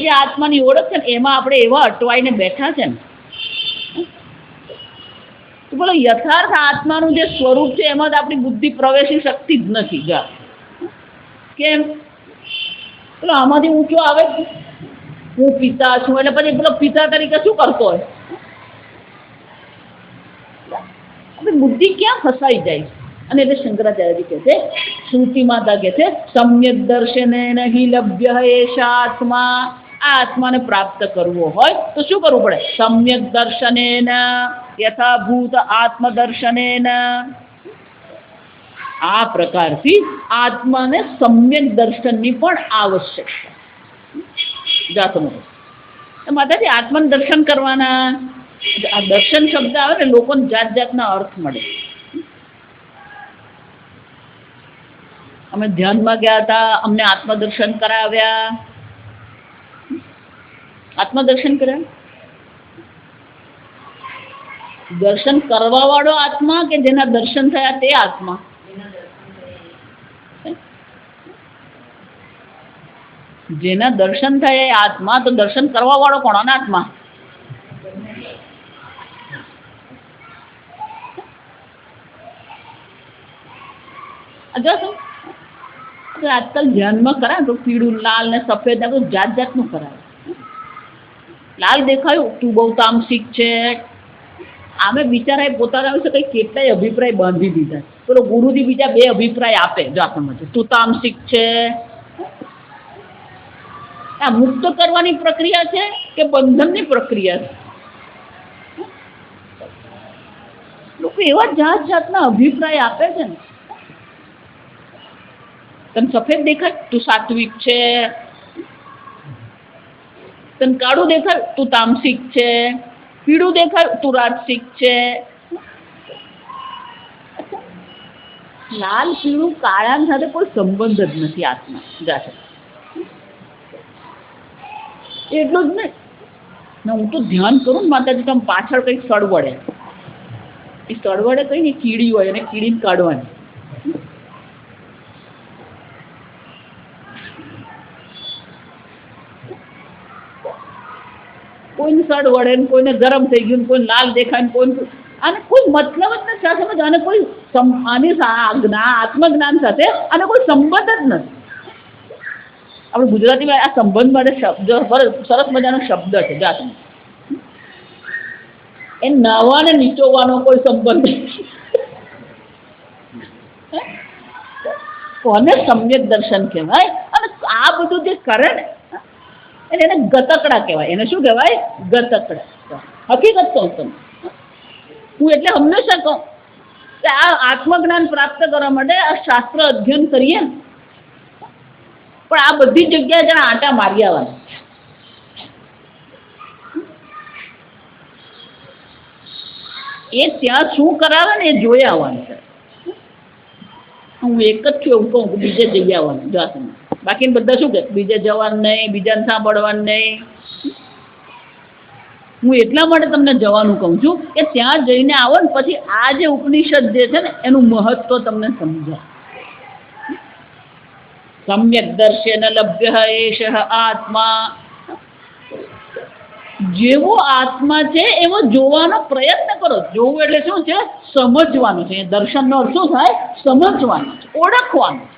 જે આત્માની ઓળખ છે ને એમાં આપણે એવા અટવાઈને બેઠા છે ને. તો બોલો, યથાર્થ આત્માનું જે સ્વરૂપ છે એમાં જ આપણી બુદ્ધિ પ્રવેશી શકતી જ નથી. કેમ? પેલો આમાંથી ઊંચો આવે, હું પિતા છું, એટલે પછી પેલો પિતા તરીકે શું કરતો હોય? બુદ્ધિ ક્યાં ફસાઈ જાય? અને એટલે શંકરાચાર્યજી કહે છે, શ્રુતિ માતા કહે છે સમ્યક દર્શને નહીં લભ્ય એષા આત્મા. આ આત્માને પ્રાપ્ત કરવો હોય તો શું કરવું પડે? સમ્યક દર્શનેન, યથાભૂત આત્મદર્શનેન. આ પ્રકારથી આત્માને સમ્યક દર્શનની પણ આવશ્યકતા. જાતો માતાજી આત્માનું દર્શન કરવાના. આ દર્શન શબ્દ આવે ને લોકોને જાત જાતના અર્થ મળે. અમે ધ્યાનમાં ગયા હતા, અમને આત્મદર્શન કરાવ્યા. આત્મદર્શન કર્યા. દર્શન કરવા વાળો આત્મા કે જેના દર્શન થયા તે આત્મા? જેના દર્શન થયા એ આત્મા. તો દર્શન કરવા વાળો કોણ? અનાત્મા. આજકાલ ધ્યાનમાં કરાય તો પીળું, લાલ ને સફેદ જાત જાતનું કરાવે. લાલ દેખાયું, તું બહુ તામસિક છે. આમે બિચારાએ પોતાના વિશે કંઈ કેટલાય અભિપ્રાય બાંધી દીધા. પેલો ગુરુજી બીજા 2 અભિપ્રાય આપે, જો આપણને તું તામસિક છે. આ મુક્ત કરવાની પ્રક્રિયા છે કે બંધનની પ્રક્રિયા છે? લોકો એવા જાત જાતના અભિપ્રાય આપે છે ને. તને સફેદ દેખાય, તું સાત્વિક છે. તને કાળું દેખાય, તું તામસિક છે. પીળું દેખાય, તું રાજસિક છે. લાલ પીળું કાળા સાથે કોઈ સંબંધ જ નથી આત્મા જાતે. એટલું જ નહીં ને, હું તો ધ્યાન કરું ને માતાજી, તમે પાછળ કંઈક સળવડે, એ સળવડે કઈ ને કીડી હોય અને કીડીને કાઢવાની. કોઈને સળવડે ને કોઈને ગરમ થઈ ગયું, કોઈને લાલ દેખાય ને કોઈને, આને કોઈ મતલબ જ નથી સમજ. આને કોઈ આની આત્મજ્ઞાન સાથે આને કોઈ સંબંધ જ નથી. આપણે ગુજરાતીમાં આ સંબંધ માટે શબ્દ સરસ મજાનો શબ્દ છે. જાત એ નાવાને નીચોવાનો કોઈ સંબંધ નથી. કોને સમ્યક દર્શન કહેવાય? અને આ બધું જે કરે ને એને ગતકડા કહેવાય. એને શું કહેવાય? ગતકડા. હકીકત કહું તમને, હું એટલે હંમેશા કહું કે આ આત્મજ્ઞાન પ્રાપ્ત કરવા માટે આ શાસ્ત્ર અધ્યયન કરીએ, પણ આ બધી જગ્યાએ જરા આંટા મારી આવવાના. એ ત્યાં શું કરાવે ને એ જોઈ આવવાનું છે. હું એક જ છું એવું કહું, બીજે જઈ આવવાનું જાતે. બાકી બધા શું કે બીજે જવાનું નહીં, બીજાને સાંભળવાનું નહીં. હું એટલા માટે તમને જવાનું કહું છું કે ત્યાં જઈને આવો ને પછી આ જે ઉપનિષદ જે છે ને એનું મહત્વ તમને સમજાય. સમ્યક દર્શન લભ્ય એષ આત્મા. જેવો આત્મા છે એવો જોવાનો પ્રયત્ન કરો. જોવું એટલે શું છે? સમજવાનું છે. દર્શનનો અર્થ શું થાય? સમજવાનું છે, ઓળખવાનું છે.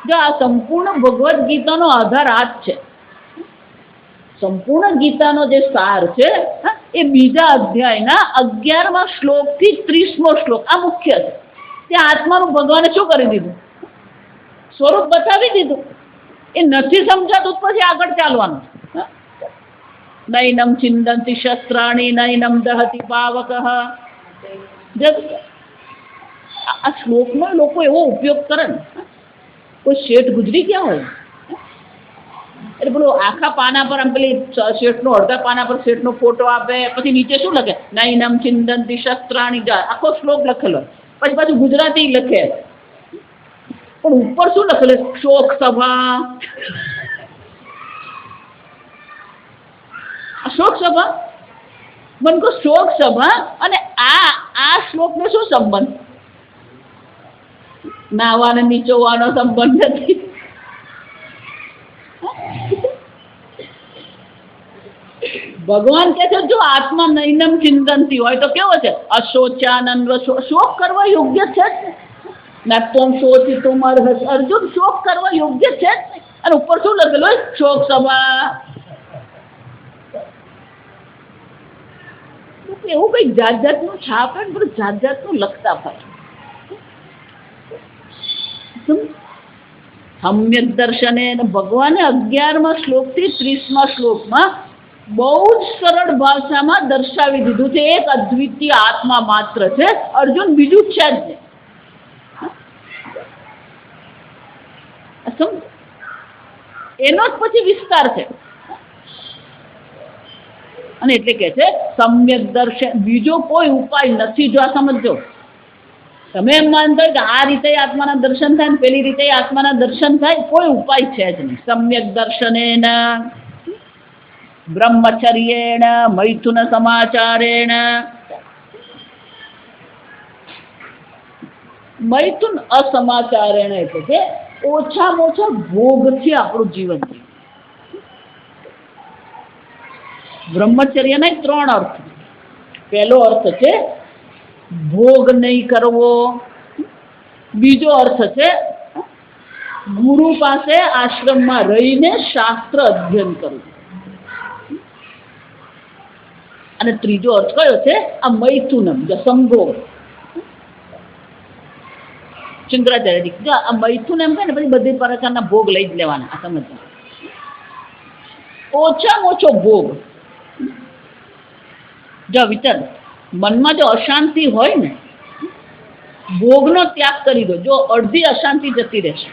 જો આ સંપૂર્ણ ભગવદ્ ગીતાનો આધાર આ જ છે. સંપૂર્ણ ગીતાનો જે સાર છે એ બીજા અધ્યાયના 11મા શ્લોકથી 30મો શ્લોક આ મુખ્ય છે. ત્યાં આત્માનું ભગવાને શું કરી દીધું? સ્વરૂપ બતાવી દીધું. એ નથી સમજાતું પછી આગળ ચાલવાનું. નૈનમ ચિંદંતિ શસ્ત્રાણી નૈનમ દહતિ પાવક. આ શ્લોકમાં લોકો એવો ઉપયોગ કરે ને, કોઈ શેઠ ગુજરી ગયા હોય એટલે પેલું આખા પાના પર આમ પેલી શેઠનો અડધા પાના પર શેઠનો ફોટો આપે, પછી નીચે શું લખે? નૈનમ ચિંદંતિ શસ્ત્રાણી. આખો શ્લોક લખેલો, પછી પાછું ગુજરાતી લખે, પણ ઉપર શું લખેલું? શોક સભા. શોક સભા મને કહો, શોક સભા અને આ શ્લોકનો શું સંબંધ? નાવાને નીચોવાનો સંબંધ નથી. ભગવાન કહે છે જો આત્મા નૈનમ ચિંતનથી હોય તો કેવો છે? અશોચાનંદ. શોક કરવા યોગ્ય છે જ ને. નત્વમ શોચિતુમ અર્હસી. અર્જુન શોક કરવા યોગ્ય છે જ ને. અને ઉપર શું લખેલું હોય? શોક સભા. એવું કઈ જાત જાતનું છાપે ને બધું જાત જાતનું લખતા ફરે. સમ્યક દર્શને ભગવાને 11મા શ્લોકથી 30મા શ્લોકમાં બહુ જ સરળ ભાષામાં દર્શાવી દીધું છે. એક અદ્વિતીય આત્મા માત્ર છે, અર્જુન બીજું છે જ નહીં. એનો જ પછી વિસ્તાર છે. અને એટલે કે છે સમ્યક દર્શન, બીજો કોઈ ઉપાય નથી. જો આ સમજો, તમે એમ માનતા હોય કે આ રીતે આત્માના દર્શન થાય ને પેલી રીતે આત્માના દર્શન થાય, કોઈ ઉપાય છે જ નહીં. સમ્યક દર્શનેન બ્રહ્મચર્યેણ મૈથુન સમાચારેણ. મૈથુન અસમાચારેણ એટલે કે ઓછામાં ઓછા ભોગથી આપણું જીવન છે. બ્રહ્મચર્યના 3 અર્થ. પહેલો અર્થ છે ભોગ નહીં કરવો. બીજો અર્થ છે ગુરુ પાસે આશ્રમમાં રહીને શાસ્ત્ર અધ્યયન કરવું. અને ત્રીજો અર્થ કયો છે? આ મૈથુનમ, જો સંભોગ. શંકરાચાર્યજી જો આ મૈથુન એમ કહે ને પછી બધી પ્રકારના ભોગ લઈ જ લેવાના. આ સમજવા, ઓછામાં ઓછો ભોગ. જો વિચાર, મનમાં જો અશાંતિ હોય ને, ભોગનો ત્યાગ કરી દો, જો અડધી અશાંતિ જતી રહેશે.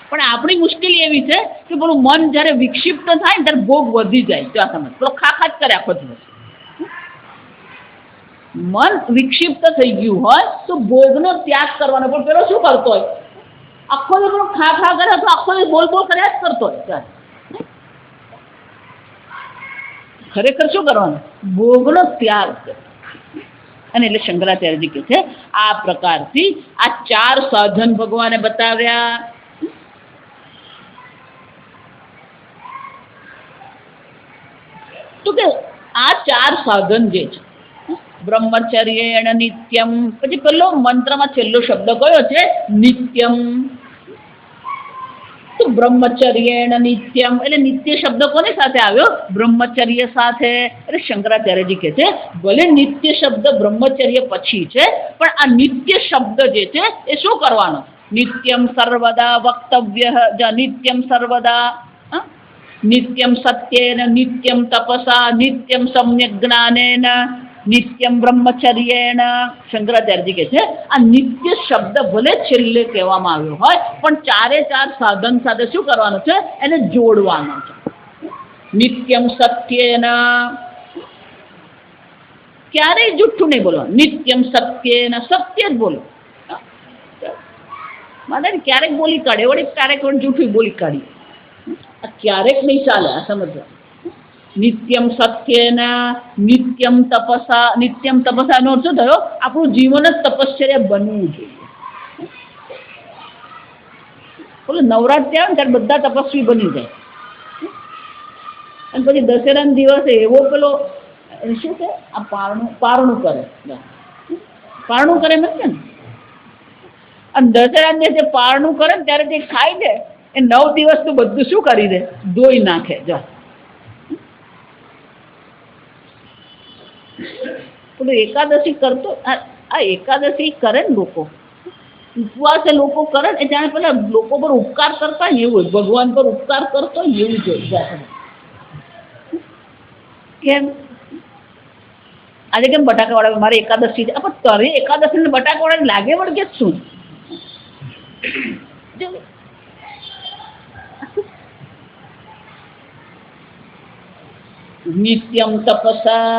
પણ આપણી મુશ્કેલી એવી છે કે પેલું મન જ્યારે વિક્ષિપ્ત થાય ને ત્યારે ભોગ વધી જાય. જો આ સમજ, પેલો ખા જ કરે આખો દિવસ. મન વિક્ષિપ્ત થઈ ગયું હોય તો ભોગનો ત્યાગ કરવાનો. પણ પેલો શું કરતો હોય? આખો દિવસ પેલો ખા કરે તો આખો દિવસ બોલ કર્યા જ કરતો હોય. ખરેખર શું કરવાનું? ભોગનો ત્યાગ. અને એટલે શંકરાચાર્યજી કહે છે આ પ્રકારથી આ 4 સાધન ભગવાને બતાવ્યા. તો કે આ 4 સાધન જે છે, બ્રહ્મચર્યેણ નિત્યમ, પછી પેલો મંત્રમાં છેલ્લો શબ્દ કયો છે? નિત્યમ. તો બ્રહ્મચર્યેણ નિત્યમ એટલે નિત્ય શબ્દ કોની સાથે આવ્યો? બ્રહ્મચર્ય સાથે. એટલે શંકરાચાર્યજી કહે છે ભલે નિત્ય શબ્દ બ્રહ્મચર્ય પછી છે, પણ આ નિત્ય શબ્દ જે છે એ શું કરવાનો? નિત્યમ સર્વદા વક્તવ્ય. નિત્યમ સર્વદા, નિત્યમ સત્યેન, નિત્યમ તપસા, નિત્યમ સમ્યક જ્ઞાનેન, નિત્યમ બ્રહ્મચર્યેણ. શંકરાચાર્યજી કહે છે આ નિત્ય શબ્દ ભલે છેલ્લે કહેવામાં આવ્યો હોય, પણ 4 સાધન સાથે શું કરવાનું છે? એને જોડવાનું છે. નિત્યમ સત્યેન, ક્યારેય જુઠ્ઠું નહીં બોલવાનું. નિત્યમ સત્યેન, સત્ય જ બોલો. માને ક્યારેક બોલી કાઢે, વળી ક્યારેક જૂઠું બોલી કાઢી. ક્યારેક નહીં ચાલે. આ સમજવા. નિત્યમ સત્યેન, નિત્યમ તપસા. નિત્યમ તપસાનો અર્થ શું થયો? આપણું જીવન જ તપશ્ચર્યા બનવું જોઈએ. બોલો નવરાત્રિ આવે ને ત્યારે બધા તપસ્વી બની જાય. અને પછી દશેરાના દિવસે એવો પેલો શું છે? આ પારણું કરે. પારણું કરે એમ કે ને. અને દશેરાના દિવસે પારણું કરે ને ત્યારે જે ખાઈ દે એ 9 દિવસનું બધું શું કરી દે? ધોઈ નાખે. જો પેલું એકાદશી કરતો, આ એકાદશી કરે ને લોકો, ઉપવાસે લોકો કરે ને જાણે પેલા લોકો પર ઉપકાર કરતા હોય એવું, ભગવાન પર ઉપકાર કરતો હોય એવું જોઈએ. કેમ આજે કેમ બટાકા વાળા મારે એકાદશી છે? પણ તારે એકાદશી ને બટાકા વાળા લાગે વળગે જ શું? નિત્યમ તપસા,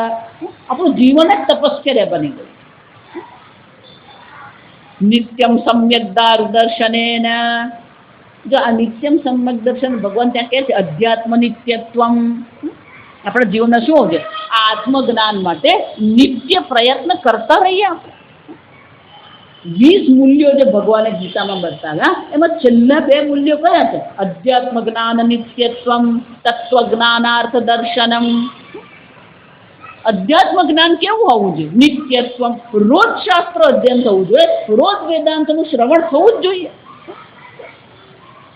આપણું જીવન જ તપશ્ચર્યા બની ગયું. નિત્યમ સમ્યક દર્શનેન. જો આ નિત્યમ સમ્યક દર્શન ભગવાન ત્યાં કહે છે અધ્યાત્મ નિત્યત્વમ. આપણા જીવનમાં શું છે? આત્મજ્ઞાન માટે નિત્ય પ્રયત્ન કરતા રહીએ. 20 મૂલ્યો જે ભગવાને ગીતામાં બતાવ્યા એમાં છેલ્લા 2 મૂલ્યો કયા છે? અધ્યાત્મ જ્ઞાન નિત્યત્વમ, તત્વ જ્ઞાનાર્થ દર્શનમ. અધ્યાત્મ જ્ઞાન કેવું હોવું જોઈએ? નિત્યત્વમ. રોજ શાસ્ત્ર અધ્યયન થવું જોઈએ, રોજ વેદાંતનું શ્રવણ થવું જ જોઈએ.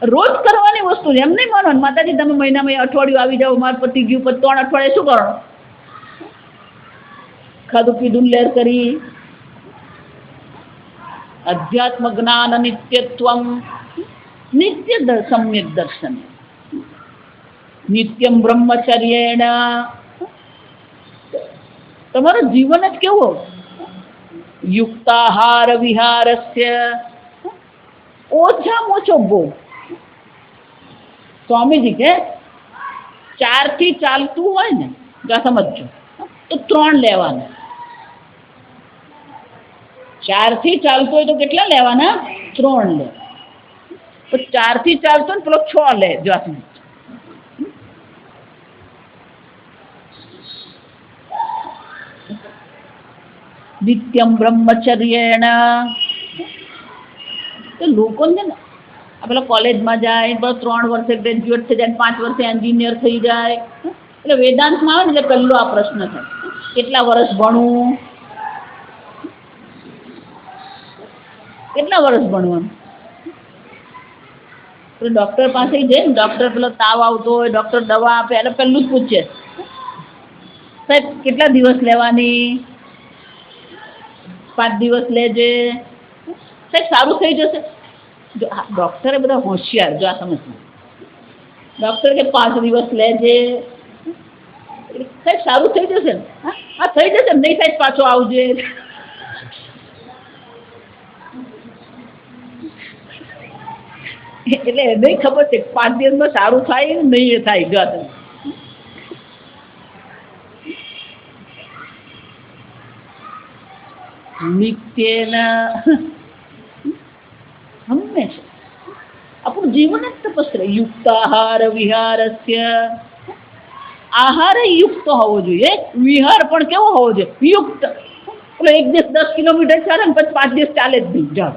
રોજ કરવાની વસ્તુ છે, એમ નહીં માનવાનું માતાજી તમે મહિનામાં અઠવાડિયું આવી જાઓ, મારે પતી ગયું, પછી 3 અઠવાડિયે શું કરવાનું? ખાધું પીધું લહેર કરી. અધ્યાત્મ જ્ઞાન નિત્યત્વમ, નિત્ય સમ્યક દર્શન. નિત્યમ બ્રહ્મચર્યેણ. તમારું જીવન જ કેવું? યુક્તાહાર વિહારસ્ય, ઓછામાં ઓછો ભોગ. સ્વામીજી કે 4 થી ચાલતું હોય ને, સમજજો તો 3 લેવાના. 4 થી ચાલતું હોય તો કેટલા લેવાના? 3 લે. તો 4 થી ચાલતો ને પેલો 6 લે. જો નિત્યમ બ્રહ્મચર્યેણ. તો લોકોને ને આ પેલા કોલેજમાં જાય, બસ 3 વર્ષે ગ્રેજ્યુએટ થઈ જાય, 5 વર્ષે એન્જિનિયર થઈ જાય. એટલે વેદાંતમાં આવે ને એટલે પહેલો આ પ્રશ્ન થાય કેટલા વર્ષ ભણવું? કેટલા વર્ષ ભણવાનું? તો ડૉક્ટર પાસે જઈને ડૉક્ટર પેલો તાવ આવતો હોય, ડૉક્ટર દવા આપે એટલે પહેલું જ પૂછે સાહેબ કેટલા દિવસ લેવાની? 5 દિવસ લેજે સાહેબ, સારું થઈ જશે. જો ડૉક્ટરે બધા હોશિયાર, જો આ સમજ, ડૉક્ટર કે 5 દિવસ લેજે સાહેબ, સારું થઈ જશે ને? હા થઈ જશે, નહીં સાહેબ પાછો આવજે. એટલે નહીં ખબર છે 5 દિવસમાં સારું થાય નહીં એ થાય. જો તમે નિત્યેના હંમેશા આપણું જીવન જ તપસ્યા. યુક્તાહાર વિહારસ્ય, આહાર યુક્ત હોવો જોઈએ, વિહાર પણ કેવો હોવો જોઈએ? યુક્ત. એટલે એક દિવસ 10 કિલોમીટર ચાલે ને પછી 5 દિવસ ચાલે જ નહીં. જાઓ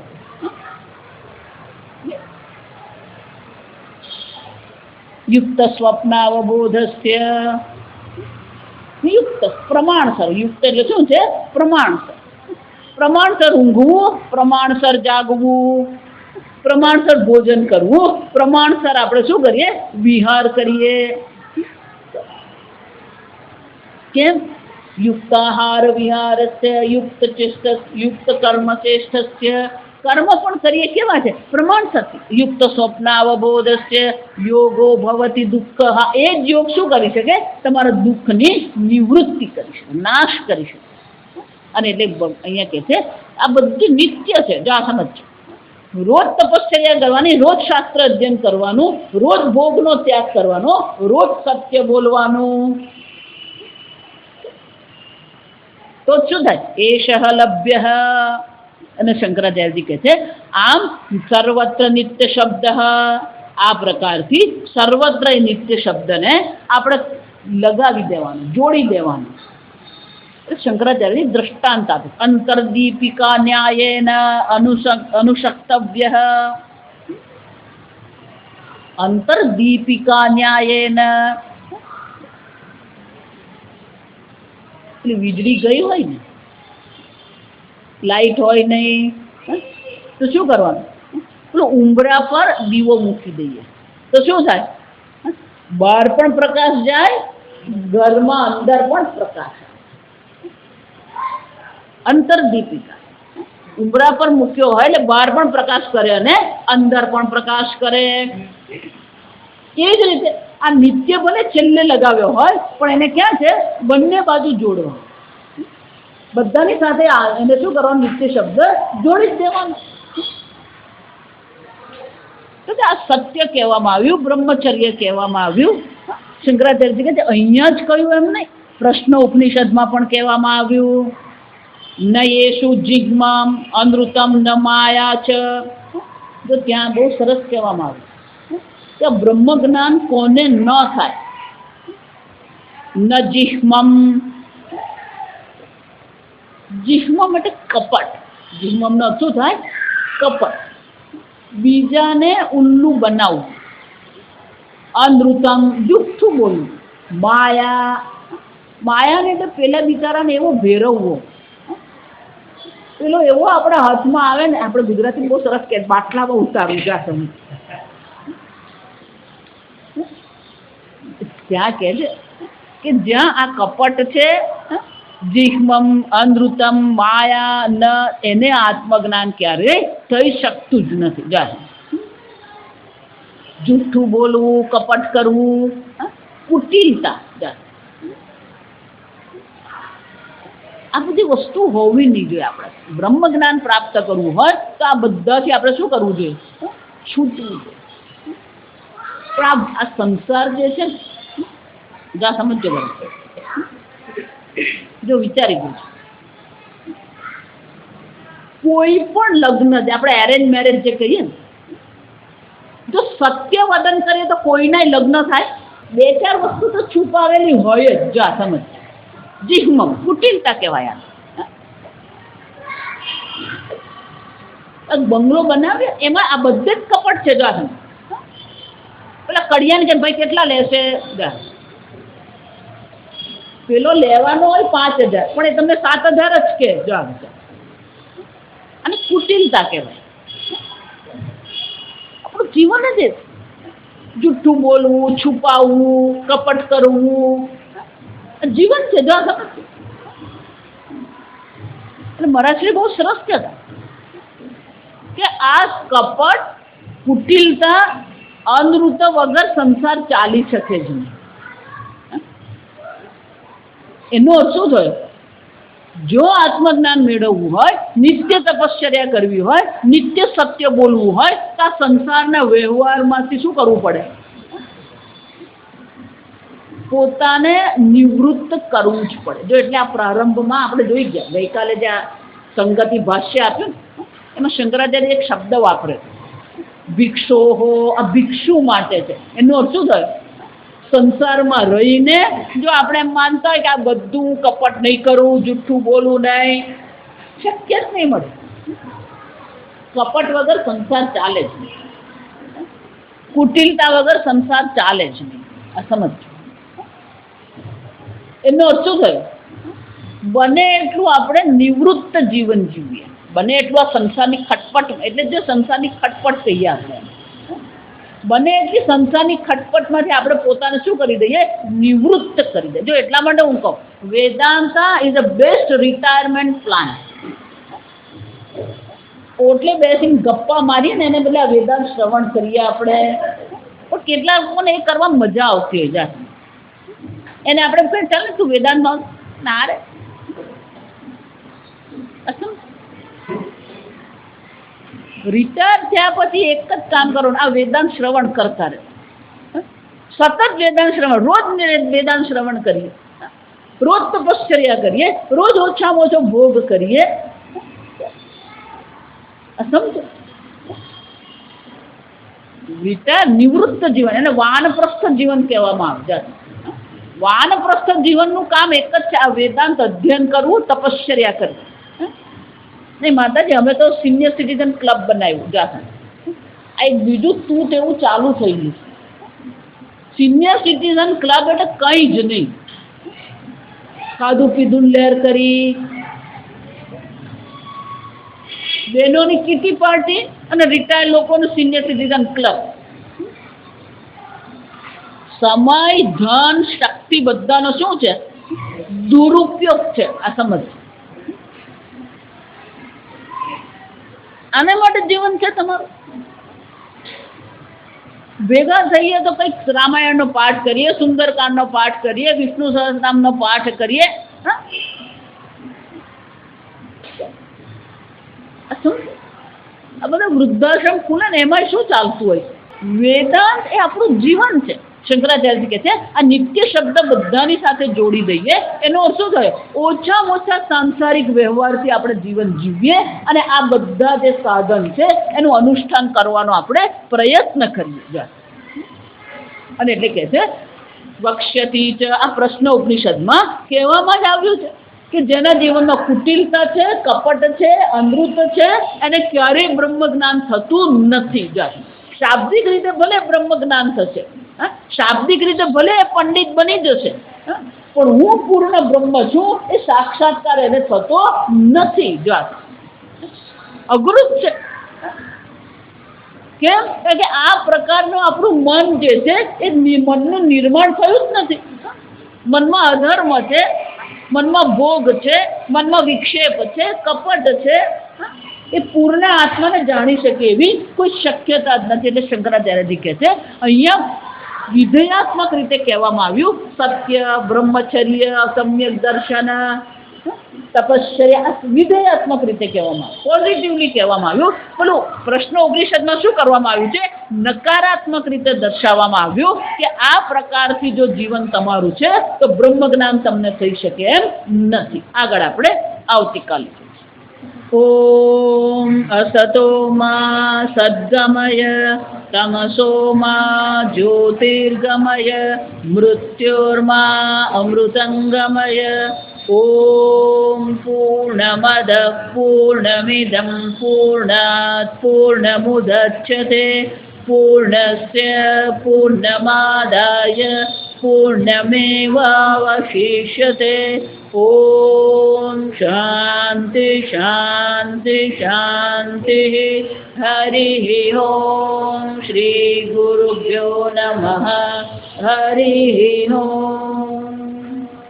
યુક્ત સ્વપ્નાવબોધસ્ય, યુક્ત પ્રમાણસર. યુક્ત એટલે શું છે? પ્રમાણસર. પ્રમાણસર ઊંઘવું, પ્રમાણસર જાગવું, પ્રમાણસર ભોજન કરવું, પ્રમાણસર આપણે શું કરીએ? વિહાર કરીએ. કેમ? યુક્તાહાર વિહારસ્ય યુક્ત ચેષ્ટ, યુક્ત કર્મ ચેષ્ટસ્ય, કર્મ પણ કરીએ કેવા છે? પ્રમાણસર. યુક્ત સ્વપ્નાવબોધસ્ય યોગો ભવતી દુઃખ. હા, એ જ યોગ શું કરી શકે? તમારા દુઃખની નિવૃત્તિ કરી શકે, નાશ કરી શકે. અને એટલે અહીંયા કહે છે આ બધું નિત્ય છે. જો આ સમજ, રોજ તપશ્ચર્યા કરવાની, રોજ શાસ્ત્ર અધ્યયન કરવાનું, રોજ ભોગનો ત્યાગ કરવાનો, રોજ સત્ય બોલવાનું, તો શું થાય? એષ લભ્ય. અને શંકરાચાર્યજી કહે છે આમ સર્વત્ર નિત્ય શબ્દ, આ પ્રકારથી સર્વત્ર નિત્ય શબ્દને આપણે લગાવી દેવાનું, જોડી દેવાનું. શંકરાચાર્ય દ્રષ્ટાંત આપે. અંતર્દીપિકા ન્યાયેન અનુશક્તવ્ય, અંતર્દીપિકા ન્યાયેન. એટલે વીજળી ગઈ હોય ને, લાઈટ હોય નહીં, તો શું કરવાનું? પેલું ઉંબરા પર દીવો મૂકી દઈએ તો શું થાય? બહાર પણ પ્રકાશ જાય, ઘરમાં અંદર પણ પ્રકાશ. અંતર્દીપિકા ઉંબરા પર મૂક્યો હોય એટલે બહાર પણ પ્રકાશ કરે અને અંદર પણ પ્રકાશ કરે. એ જ રીતે આ નિત્ય ભલે છેલ્લે લગાવ્યો હોય પણ એને ક્યાં છે? બંને બાજુ જોડવો. બધાની સાથે એને શું કરવાનું? નિત્ય શબ્દ જોડી જ દેવાનું. તો આ સત્ય કહેવામાં આવ્યું, બ્રહ્મચર્ય કહેવામાં આવ્યું. શંકરાચાર્યજી કહે છે અહીંયા જ કહ્યું એમ નહીં, પ્રશ્ન ઉપનિષદમાં પણ કહેવામાં આવ્યું. ન યેષુ જિગ્મમ અનૃતમ ન માયા ચ. તો ત્યાં બહુ સરસ કહેવામાં આવ્યું કે બ્રહ્મ જ્ઞાન કોને ન થાય? ન જિહ્મમ, જિહ્મમ એટલે કપટ. જિહ્મમ નો શું થાય? કપટ, બીજાને ઉલ્લુ બનાવવું. અનૃતમ, જુઠ્ઠું બોલવું. માયા, માયાને એટલે પેલા બિચારાને એવો ભેરવવો, પેલો એવો આપણા હાથમાં આવે ને, આપણે ગુજરાતી બહુ સરસ કે બાટલામાં ઉતારવું. જાસમ ત્યાં કહે છે કે જ્યાં આ કપટ છે, જીહ્મમ અનૃતમ માયા ન, એને આત્મજ્ઞાન ક્યારે થઈ શકતું જ નથી. જા જૂઠું બોલવું, કપટ કરવું, કુટિલતા, આ બધી વસ્તુ હોવી નહીં જોઈએ. આપણે બ્રહ્મ જ્ઞાન પ્રાપ્ત કરવું હોય તો આ બધાથી આપણે શું કરવું જોઈએ? છૂટવું જોઈએ. પણ આ સંસાર જે છે ને, જા સમજો બરાબર. જો વિચારી ગયું, કોઈ પણ લગ્ન જે આપણે એરેન્જ મેરેજ જે કહીએ ને, જો સત્ય વદન કરીએ તો કોઈના લગ્ન થાય. 2-4 વસ્તુ તો છુપાવેલી હોય જ. જો આ સમજ, જીહ્મમ કુટિલતા કહેવાય. બંગલો બનાવ્યો એમાં આ બધે જ કપટ છે. જો આ સમજ, પેલા કડિયાને કે ભાઈ કેટલા લેશે? પેલો લેવાનો હોય 5,000 પણ એ તમને 7,000 જ કે. જો અને કુટિલતા કહેવાય. આપણું જીવન જ જુઠ્ઠું બોલવું, છુપાવવું, કપટ કરવું, જીવન છે. જો આ સમજ એટલે મહારાજશ્રી બહુ સરસ કહેતા કે આ કપટ, કુટિલતા, અનૃત વગર સંસાર ચાલી શકે જ નહીં. એનો અર્થ શું થયો? જો આત્મજ્ઞાન મેળવવું હોય, નિત્ય તપશ્ચર્યા કરવી હોય, નિત્ય સત્ય બોલવું હોય, તો આ સંસારના વ્યવહારમાંથી શું કરવું પડે? પોતાને નિવૃત્ત કરવું જ પડે. જો એટલે આ પ્રારંભમાં આપણે જોઈ ગયા, ગઈકાલે જે આ સંગતિ ભાષ્ય આપ્યું ને, એમાં શંકરાચાર્ય એક શબ્દ વાપરે, ભિક્ષોહો. આ ભિક્ષુ માટે છે. એનો અર્થ શું થયો? સંસારમાં રહીને જો આપણે એમ માનતા હોય કે આ બધું કપટ નહીં કરવું, જુઠ્ઠું બોલવું નહીં, શક્ય જ નહીં મળે. કપટ વગર સંસાર ચાલે જ નહીં, કુટિલતા વગર સંસાર ચાલે જ નહીં. આ સમજો. એનો અર્થ શું થયો? બને એટલું આપણે નિવૃત્ત જીવન જીવીએ, બને એટલું આ સંસારની ખટપટ, એટલે જે સંસારની ખટપટ કહીએ આપણે, બને એટલી સંસારની ખટપટમાંથી આપણે પોતાને શું કરી દઈએ? નિવૃત્ત કરી દઈએ. જો એટલા માટે હું કહું, Vedanta is a best retirement plan. ઓટલે બેસીને ગપ્પા મારીએ ને એને બદલે આ વેદાંત શ્રવણ કરીએ આપણે, પણ કેટલા લોકોને એ કરવા મજા આવતી હોય જાય. એને આપણે કહીએ ચાલ ને તું વેદાંતમાં ના રે, રિટાયર થયા પછી એક જ કામ કરો, આ વેદાંત શ્રવણ કરતા રહે. સતત વેદાંત શ્રવણ, રોજ વેદાંત શ્રવણ કરીએ, રોજ તપશ્ચર્યા કરીએ, રોજ ઓછામાં ઓછો ભોગ કરીએ. સમજો? રિટાયર, નિવૃત્ત જીવન, એને વાનપ્રસ્થ જીવન કહેવામાં આવે છે. વાનપ્રસ્થ જીવનનું કામ એક જ છે, આ વેદાંત અધ્યયન કરવું, તપશ્ચર્યા કરવી. નહીં માતાજી, અમે તો સિનિયર સિટીઝન ક્લબ બનાવ્યું. જા આ એક બીજું તું તેવું ચાલુ થઈ ગયું. સિનિયર સિટીઝન ક્લબ એટલે કંઈ જ નહીં, ખાધું પીધું લહેર કરી, બહેનોની કીટી પાર્ટી અને રિટાયર્ડ લોકોનું સિનિયર સિટીઝન ક્લબ. સમય, ધન, શક્તિ બધાનો શું છે? દુરુપયોગ છે. આ સમજ. આના માટે જીવન છે તમારું. ભેગા થઈએ તો કંઈક રામાયણનો પાઠ કરીએ, સુંદરકાંડનો પાઠ કરીએ, વિષ્ણુ સહસ્રનામનો પાઠ કરીએ. આ બધા વૃદ્ધાશ્રમ ખુલે ને એમાં શું ચાલતું હોય? વેદાંત એ આપણું જીવન છે. શંકરાચાર્યજી કહે છે આ નિત્ય શબ્દ બધાની સાથે જોડી દઈએ. એનો અર્થ શું થયો? ઓછામાં ઓછા સાંસારિક વ્યવહારથી આપણે જીવન જીવીએ અને આ બધા જે સાધન છે એનું અનુષ્ઠાન કરવાનો આપણે પ્રયત્ન કરીએ. અને એટલે કહે છે વક્ષ્યતિ ચ, આ પ્રશ્ન ઉપનિષદમાં કહેવામાં જ આવ્યું છે કે જેના જીવનમાં કુટિલતા છે, કપટ છે, અનૃત છે, એને ક્યારેય બ્રહ્મ જ્ઞાન થતું નથી. શાબ્દિક રીતે ભલે બ્રહ્મ જ્ઞાન થશે, શાબ્દિક રીતે ભલે પંડિત બની જશે, પણ હું પૂર્ણ બ્રહ્મ છું એ સાક્ષાત્કાર એને થતો નથી. અઘરું જ છે. કેમ? કારણ કે આ પ્રકારનું આપણું મન જે છે એ મનનું નિર્માણ થયું જ નથી. મનમાં અધર્મ છે, મનમાં ભોગ છે, મનમાં વિક્ષેપ છે, કપટ છે. એ પૂર્ણ આત્માને જાણી શકે એવી કોઈ શક્યતા જ નથી. એટલે શંકરાચાર્યજી કહે છે અહીંયા વિધેયાત્મક રીતે કહેવામાં આવ્યું. સત્ય, બ્રહ્મચર્ય, સમ્યક દર્શન, તપશ્ચર્યા, વિધેયાત્મક રીતે કહેવામાં આવ્યું, પોઝિટિવલી કહેવામાં આવ્યું. પેલું પ્રશ્ન ઉપનિષદમાં શું કરવામાં આવ્યું છે? નકારાત્મક રીતે દર્શાવવામાં આવ્યું કે આ પ્રકારથી જો જીવન તમારું છે તો બ્રહ્મ જ્ઞાન તમને થઈ શકે એમ નથી. આગળ આપણે આવતીકાલે. ઓમ અસતો મા સદ્ગમય તમસો મા જ્યોતિર્ગમય મૃત્યોર્મા અમૃતંગમય. ઓમ પૂર્ણમદ પૂર્ણમિદં પૂર્ણાત પૂર્ણમુદચ્યતે પૂર્ણસ્ય પૂર્ણમાદાય પૂર્ણમેવાવશિષ્યતે. ઓમ શાંતિ શાંતિ શાંતિ. હરિ ઓમ શ્રી ગુરુભ્યો નમઃ. હરિ ઓમ.